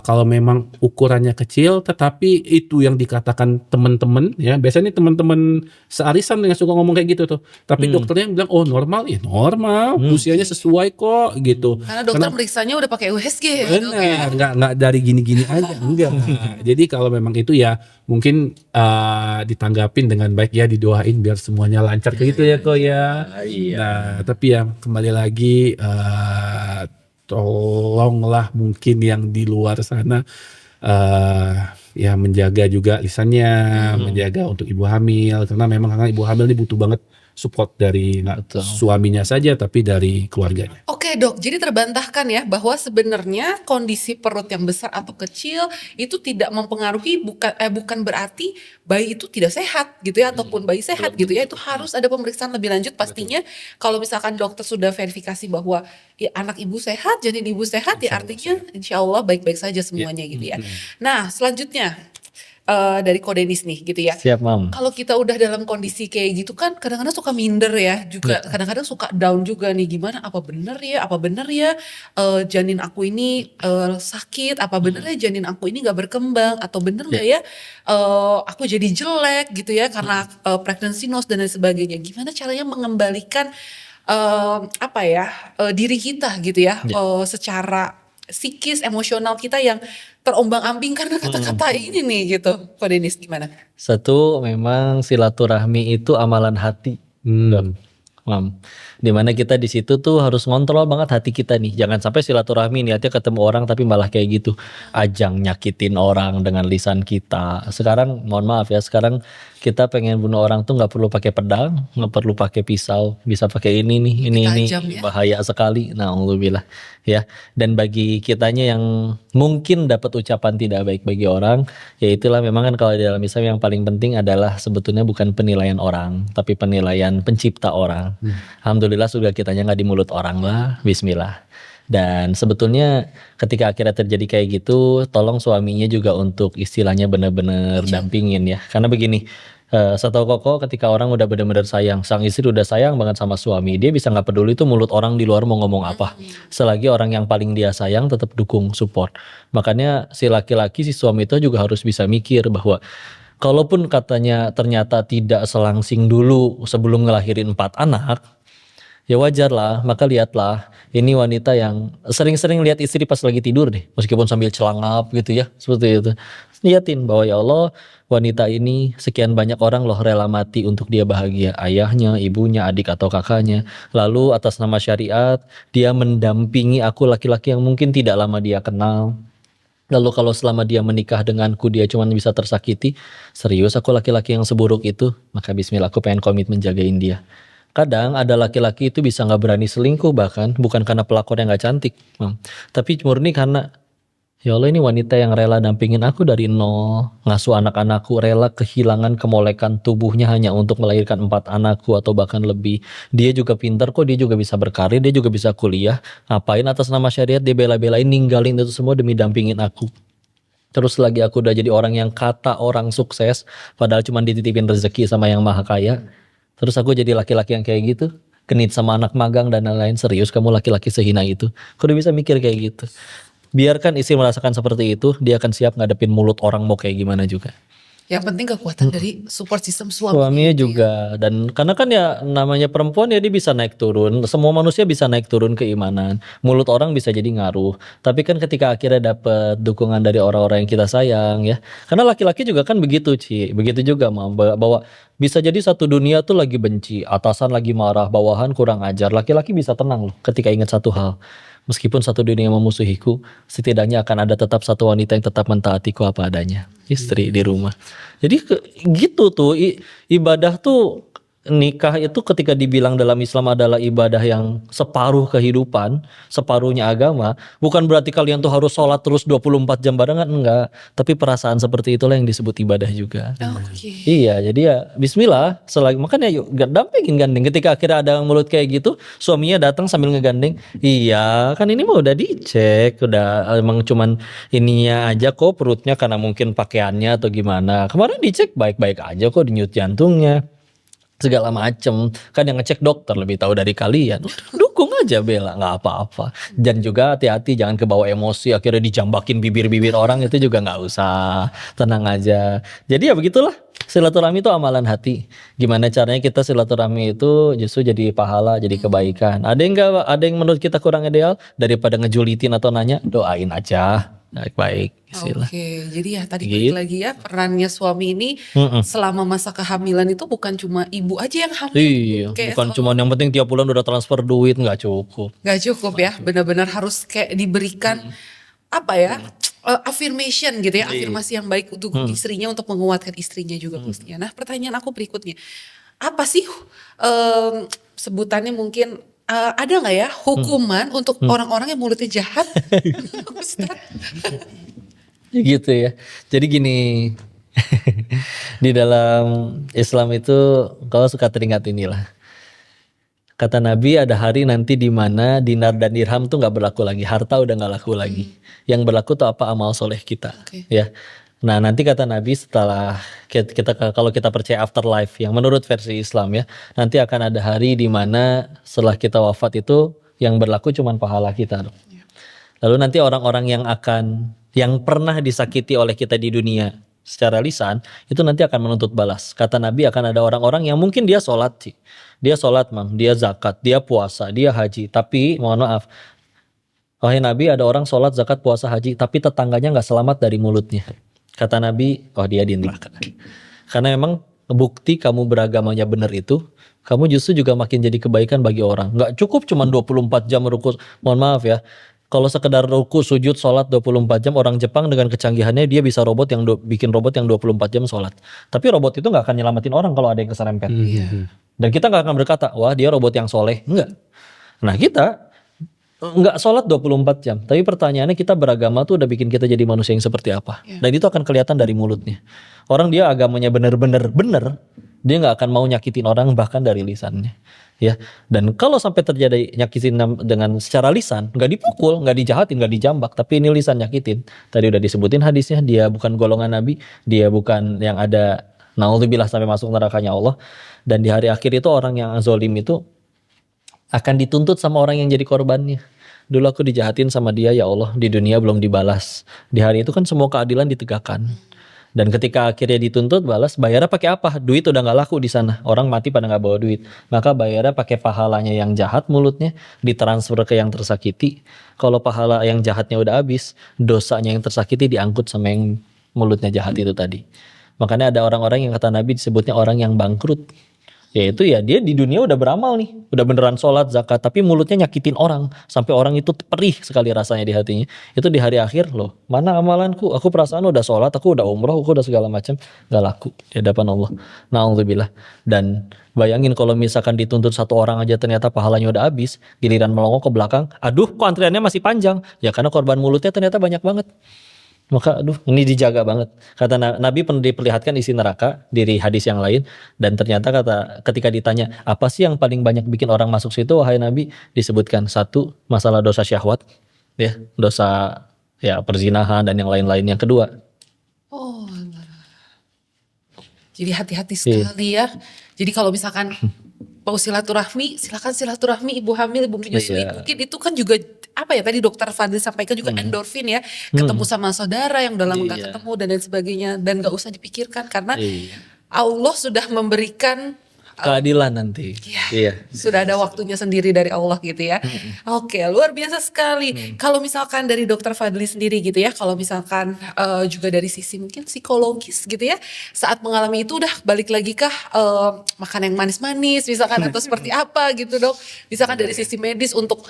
kalau memang ukurannya kecil, tetapi itu yang dikatakan teman-teman ya, biasanya teman-teman searisan yang suka ngomong kayak gitu tuh. Tapi dokternya bilang oh normal, ya normal, usianya sesuai kok gitu. Karena dokter meriksanya udah pakai USG. Gitu, Benar, nggak dari gini-gini aja, enggak. Jadi kalau memang itu ya mungkin ditanggapin dengan baik ya, didoain biar semuanya lancar kayak gitu ya kok ya. Nah, tapi ya kembali lagi tolonglah mungkin yang di luar sana ya menjaga juga lisannya, menjaga untuk ibu hamil, karena memang ibu hamil ini butuh banget support dari suaminya saja, tapi dari keluarganya. Oke dok, jadi terbantahkan ya bahwa sebenarnya kondisi perut yang besar atau kecil itu tidak mempengaruhi, bukan berarti bayi itu tidak sehat gitu ya, ataupun bayi sehat gitu ya, itu harus ada pemeriksaan lebih lanjut pastinya. Kalau misalkan dokter sudah verifikasi bahwa ya, anak ibu sehat, janin ibu sehat, ya artinya insya Allah baik-baik saja semuanya gitu ya. Nah selanjutnya dari Ko Denis nih gitu ya. Siap, Mam. Kalau kita udah dalam kondisi kayak gitu kan kadang-kadang suka minder ya, juga kadang-kadang suka down juga nih, gimana apa bener ya janin aku ini sakit, apa bener ya janin aku ini gak berkembang, atau bener gak ya aku jadi jelek gitu ya karena pregnancy nose dan lain sebagainya. Gimana caranya mengembalikan diri kita gitu ya, secara psikis, emosional kita yang terombang-ambing karena kata-kata ini nih gitu. Pak Denis gimana? Satu, memang silaturahmi itu amalan hati. Mam. Dimana kita di situ tuh harus ngontrol banget hati kita nih. Jangan sampai silaturahmi niatnya ketemu orang tapi malah kayak gitu. Ajang nyakitin orang dengan lisan kita. Sekarang mohon maaf ya, sekarang kita pengen bunuh orang tuh nggak perlu pakai pedang, nggak perlu pakai pisau, bisa pakai ini nih, ini tajam, ya? Bahaya sekali. Nah, alhamdulillah ya. Dan bagi kitanya yang mungkin dapat ucapan tidak baik bagi orang, ya itulah memang kan kalau di dalam Islam yang paling penting adalah sebetulnya bukan penilaian orang, tapi penilaian pencipta orang. Alhamdulillah sudah kitanya nggak di mulut orang lah, bismillah. Dan sebetulnya ketika akhirnya terjadi kayak gitu, tolong suaminya juga untuk istilahnya benar-benar dampingin ya. Karena begini, setahu Koko ketika orang udah benar-benar sayang, sang istri udah sayang banget sama suami, dia bisa nggak peduli tuh mulut orang di luar mau ngomong apa. Selagi orang yang paling dia sayang tetap dukung, support. Makanya si laki-laki, si suami itu juga harus bisa mikir bahwa kalaupun katanya ternyata tidak selangsing dulu sebelum ngelahirin 4 anak, Ya wajar lah, maka lihatlah ini wanita yang sering-sering lihat istri pas lagi tidur deh, meskipun sambil celangap gitu ya, seperti itu. Liatin bahwa ya Allah, wanita ini sekian banyak orang loh rela mati untuk dia bahagia, ayahnya, ibunya, adik atau kakaknya. Lalu atas nama syariat, dia mendampingi aku laki-laki yang mungkin tidak lama dia kenal. Lalu kalau selama dia menikah denganku dia cuma bisa tersakiti, serius aku laki-laki yang seburuk itu, maka bismillah aku pengen komitmen jagain dia. Kadang ada laki-laki itu bisa nggak berani selingkuh bahkan bukan karena pelakonnya nggak cantik, tapi murni karena ya Allah ini wanita yang rela dampingin aku dari nol, ngasuh anak-anakku, rela kehilangan kemolekan tubuhnya hanya untuk melahirkan 4 anakku atau bahkan lebih. Dia juga pintar kok, dia juga bisa berkarir, dia juga bisa kuliah. Ngapain atas nama syariat dia bela-belain ninggalin itu semua demi dampingin aku. Terus lagi aku udah jadi orang yang kata orang sukses, padahal cuma dititipin rezeki sama yang maha kaya. Terus aku jadi laki-laki yang kayak gitu, genit sama anak magang dan lain-lain. Serius kamu laki-laki sehina itu? Kok udah bisa mikir kayak gitu? Biarkan istri merasakan seperti itu, dia akan siap ngadepin mulut orang mau kayak gimana juga. Yang penting kekuatan dari support system suami. Suaminya gitu ya. juga, dan karena kan ya namanya perempuan ya dia bisa naik turun, semua manusia bisa naik turun keimanan, mulut orang bisa jadi ngaruh. Tapi kan ketika akhirnya dapet dukungan dari orang-orang yang kita sayang ya, karena laki-laki juga kan begitu begitu juga bahwa bisa jadi satu dunia tuh lagi benci, atasan lagi marah, bawahan kurang ajar, laki-laki bisa tenang loh ketika ingat satu hal. Meskipun satu dunia memusuhiku, setidaknya akan ada tetap satu wanita yang tetap mentaatiku apa adanya. Istri di rumah. Jadi gitu tuh ibadah tuh, nikah itu ketika dibilang dalam Islam adalah ibadah yang separuh kehidupan, separuhnya agama, bukan berarti kalian tuh harus sholat terus 24 jam barengan, enggak. Tapi perasaan seperti itulah yang disebut ibadah juga. Oke. Iya, jadi ya bismillah, makanya yuk dampingin gandeng. Ketika akhirnya ada mulut kayak gitu, suaminya datang sambil ngegandeng. Iya, kan ini mah udah dicek, udah emang cuman ininya aja kok perutnya karena mungkin pakaiannya atau gimana. Kemarin dicek baik-baik aja kok, denyut jantungnya segala macem, kan yang ngecek dokter lebih tahu dari kalian. Dukung aja bela, nggak apa-apa. Dan juga hati-hati jangan kebawa emosi akhirnya dijambakin bibir-bibir orang, itu juga nggak usah, tenang aja. Jadi ya begitulah, silaturahmi itu amalan hati. Gimana caranya kita silaturahmi itu justru jadi pahala, jadi kebaikan. Ada yang menurut kita kurang ideal, daripada ngejulitin atau nanya, doain aja baik-baik. Oke, jadi ya tadi Gitu. balik lagi ya, perannya suami ini selama masa kehamilan itu bukan cuma ibu aja yang hamil. Iya, Kayak bukan cuma yang penting tiap bulan udah transfer duit, nggak cukup. Gak cukup ya, benar-benar harus kayak diberikan apa ya, affirmation gitu ya, afirmasi yang baik untuk istrinya, untuk menguatkan istrinya juga pastinya. Nah, pertanyaan aku berikutnya, apa sih sebutannya mungkin ada nggak ya hukuman untuk orang-orang yang mulutnya jahat? Ustaz? Ya gitu ya. Jadi gini, di dalam Islam itu kalau suka teringat inilah. Kata Nabi ada hari nanti di mana dinar dan dirham tuh nggak berlaku lagi, harta udah nggak laku lagi. Yang berlaku tuh apa? Amal soleh kita, ya. Nah nanti kata Nabi setelah kita kalau kita percaya afterlife yang menurut versi Islam ya, nanti akan ada hari di mana setelah kita wafat itu yang berlaku cuman pahala kita. Lalu nanti orang-orang yang pernah disakiti oleh kita di dunia secara lisan itu nanti akan menuntut balas. Kata Nabi akan ada orang-orang yang mungkin dia sholat sih, dia sholat dia zakat, dia puasa, dia haji, tapi mohon maaf, wahai Nabi ada orang sholat, zakat, puasa, haji, tapi tetangganya nggak selamat dari mulutnya. Kata Nabi, oh dia di neraka. Karena memang bukti kamu beragamanya benar itu, kamu justru juga makin jadi kebaikan bagi orang. Nggak cukup cuma 24 jam ruku. Mohon maaf ya, kalau sekedar ruku, sujud, sholat 24 jam, orang Jepang dengan kecanggihannya dia bisa bikin robot yang 24 jam sholat. Tapi robot itu nggak akan nyelamatin orang kalau ada yang keserempet. Dan kita nggak akan berkata, wah dia robot yang soleh. Enggak. Nah kita nggak sholat 24 jam. Tapi pertanyaannya kita beragama tuh udah bikin kita jadi manusia yang seperti apa. Dan itu akan kelihatan dari mulutnya. Orang dia agamanya bener-bener bener, dia nggak akan mau nyakitin orang bahkan dari lisannya. Ya, dan kalau sampai terjadi nyakitin dengan secara lisan, nggak dipukul, nggak dijahatin, nggak dijambak, tapi ini lisan nyakitin. Tadi udah disebutin hadisnya, dia bukan golongan Nabi, dia bukan yang ada naudzubillah sampai masuk nerakanya Allah. Dan di hari akhir itu orang yang zalim itu akan dituntut sama orang yang jadi korbannya. Dulu aku dijahatin sama dia ya Allah, di dunia belum dibalas. Di hari itu kan semua keadilan ditegakkan. Dan ketika akhirnya dituntut balas, bayarnya pakai apa? Duit udah nggak laku di sana. Orang mati pada nggak bawa duit. Maka bayarnya pakai pahalanya yang jahat mulutnya, ditransfer ke yang tersakiti. Kalau pahala yang jahatnya udah habis, dosanya yang tersakiti diangkut sama yang mulutnya jahat itu tadi. Makanya ada orang-orang yang kata Nabi disebutnya orang yang bangkrut. Yaitu ya dia di dunia udah beramal nih, udah beneran sholat, zakat, tapi mulutnya nyakitin orang sampai orang itu perih sekali rasanya di hatinya. Itu di hari akhir loh, mana amalanku? Aku perasaan udah sholat, aku udah umroh, aku udah segala macam, gak laku di hadapan Allah. Na'udzubillah. Dan bayangin kalau misalkan dituntut satu orang aja ternyata pahalanya udah habis, giliran melongok ke belakang, aduh kok antriannya masih panjang? Ya karena korban mulutnya ternyata banyak banget. Maka aduh ini dijaga banget. Kata Nabi pernah diperlihatkan isi neraka dari hadis yang lain, dan ternyata ketika ditanya apa sih yang paling banyak bikin orang masuk situ, wahai Nabi, disebutkan satu masalah dosa syahwat, ya dosa ya perzinahan dan yang lain-lain. Yang kedua, Oh, jadi hati-hati sekali ya. Jadi kalau misalkan mau silaturahmi, silakan silaturahmi ibu hamil, ibu menyusui. Iya. Mungkin itu kan juga apa ya tadi dokter Fadli sampaikan juga endorfin ya, ketemu sama saudara yang udah lama nggak Iya. ketemu dan lain sebagainya, dan nggak usah dipikirkan karena Iya. Allah sudah memberikan keadilan nanti. Iya. sudah ada waktunya sendiri dari Allah gitu ya. Oke, luar biasa sekali. Kalau misalkan dari dokter Fadli sendiri gitu ya, kalau misalkan juga dari sisi mungkin psikologis gitu ya, saat mengalami itu udah balik lagi kah makan yang manis-manis misalkan atau seperti apa gitu dok? Misalkan dari sisi medis untuk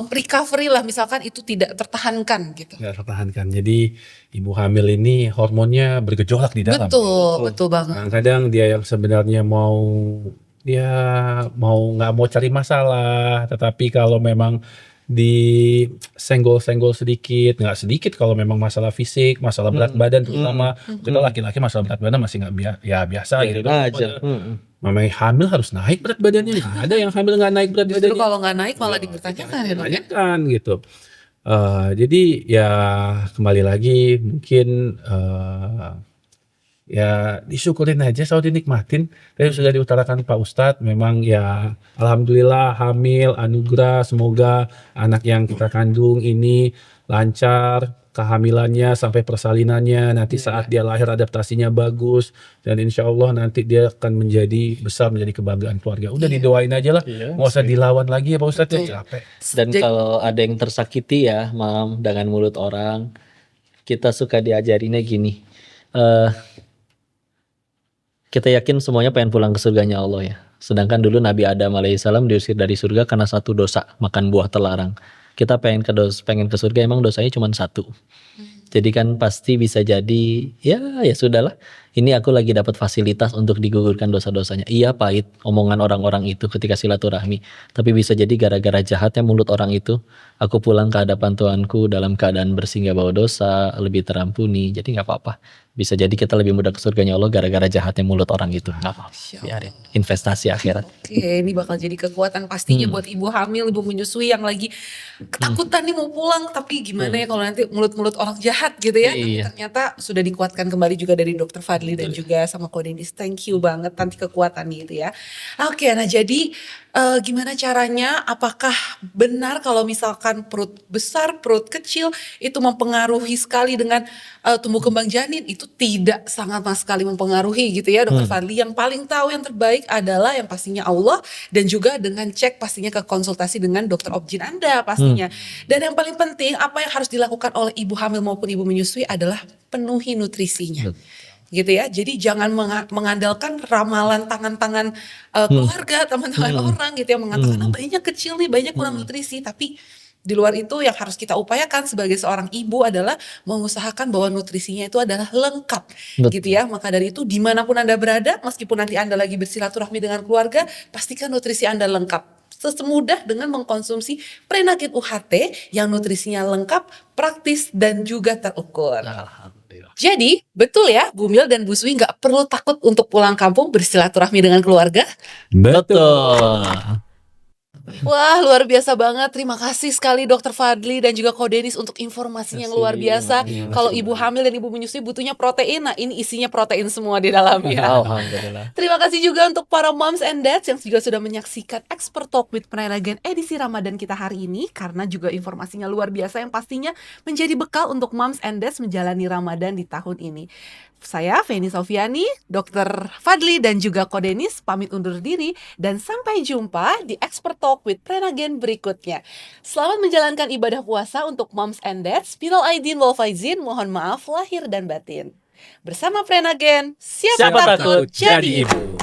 recovery lah misalkan itu tidak tertahankan gitu. Nggak tertahankan. Jadi ibu hamil ini hormonnya bergejolak di dalam. Betul, betul banget. Kadang-kadang dia yang sebenarnya dia nggak mau cari masalah, tetapi kalau memang disenggol-senggol sedikit, nggak sedikit kalau memang masalah fisik, masalah berat badan terutama. Kita laki-laki masalah berat badan masih nggak biasa gitu. Aja. Mamanya hamil harus naik berat badannya. Nggak ada yang hamil nggak naik berat Justru badannya. kalau nggak naik malah dipertanyakan ya dok ya. Kan gitu. Jadi ya kembali lagi mungkin ya disyukurin aja, selalu dinikmatin. Tadi sudah diutarakan Pak Ustadz, memang ya alhamdulillah hamil, anugerah, semoga anak yang kita kandung ini lancar kehamilannya sampai persalinannya, nanti saat dia lahir adaptasinya bagus, dan insya Allah nanti dia akan menjadi besar, menjadi kebanggaan keluarga. Udah didoain aja lah, nggak usah dilawan lagi ya Pak Ustadz, ya capek. Dan kalau ada yang tersakiti ya, Mam, dengan mulut orang, kita suka diajarinnya gini. Kita yakin semuanya pengen pulang ke surganya Allah ya. Sedangkan dulu Nabi Adam alaihissalam diusir dari surga karena satu dosa, makan buah terlarang. Kita pengen ke surga, emang dosanya cuma satu. Jadi kan pasti bisa jadi ya sudahlah. Ini aku lagi dapat fasilitas untuk digugurkan dosa-dosanya. Iya pahit omongan orang-orang itu ketika silaturahmi. Tapi bisa jadi gara-gara jahatnya mulut orang itu, aku pulang ke hadapan Tuhanku dalam keadaan bersih, gak bawa dosa, lebih terampuni. Jadi nggak apa-apa. Bisa jadi kita lebih mudah ke surganya Allah gara-gara jahatnya mulut orang itu. Nggak apa-apa. Biarin. Investasi akhirat. Oke, ini bakal jadi kekuatan pastinya buat ibu hamil, ibu menyusui yang lagi ketakutan nih mau pulang, tapi gimana ya kalau nanti mulut-mulut orang jahat gitu ya. Tapi Iya. ternyata sudah dikuatkan kembali juga dari Dokter Fadli dan juga sama Ko Denis. Thank you banget nanti kekuatannya itu ya. Oke, nah jadi gimana caranya? Apakah benar kalau misalkan perut besar, perut kecil itu mempengaruhi sekali dengan tumbuh kembang janin? Itu tidak sangat sekali mempengaruhi gitu ya Dokter Fadli. Yang paling tahu yang terbaik adalah yang pastinya Allah, dan juga dengan cek pastinya ke konsultasi dengan dokter obgyn Anda pastinya. Dan yang paling penting apa yang harus dilakukan oleh ibu hamil maupun ibu menyusui adalah penuhi nutrisinya. Gitu ya, jadi jangan mengandalkan ramalan tangan-tangan keluarga, teman-teman orang gitu yang mengatakan oh, bayinya kecil nih, banyak kurang nutrisi. Tapi di luar itu yang harus kita upayakan sebagai seorang ibu adalah mengusahakan bahwa nutrisinya itu adalah lengkap. Gitu ya. Maka dari itu dimanapun Anda berada, meskipun nanti Anda lagi bersilaturahmi dengan keluarga, pastikan nutrisi Anda lengkap. Semudah dengan mengkonsumsi Prenagin UHT yang nutrisinya lengkap, praktis, dan juga terukur. Alhamdulillah. Jadi betul ya, Bumil dan Bu Sui nggak perlu takut untuk pulang kampung bersilaturahmi dengan keluarga. Betul. Wah, luar biasa banget. Terima kasih sekali Dokter Fadli dan juga Ko Denis untuk informasinya yang luar biasa. Kalau ibu hamil dan ibu menyusui butuhnya protein, nah ini isinya protein semua di dalamnya. Alhamdulillah. Terima kasih juga untuk para moms and dads yang juga sudah menyaksikan Expert Talk with Prenagen edisi Ramadan kita hari ini, karena juga informasinya luar biasa yang pastinya menjadi bekal untuk moms and dads menjalani Ramadan di tahun ini. Saya Feni Sofiani, Dokter Fadli dan juga Ko Denis pamit undur diri dan sampai jumpa di Expert Talk with Prenagen berikutnya. Selamat menjalankan ibadah puasa untuk moms and dads. Minal aidin wal faizin, mohon maaf lahir dan batin. Bersama Prenagen, siapa takut jadi ibu.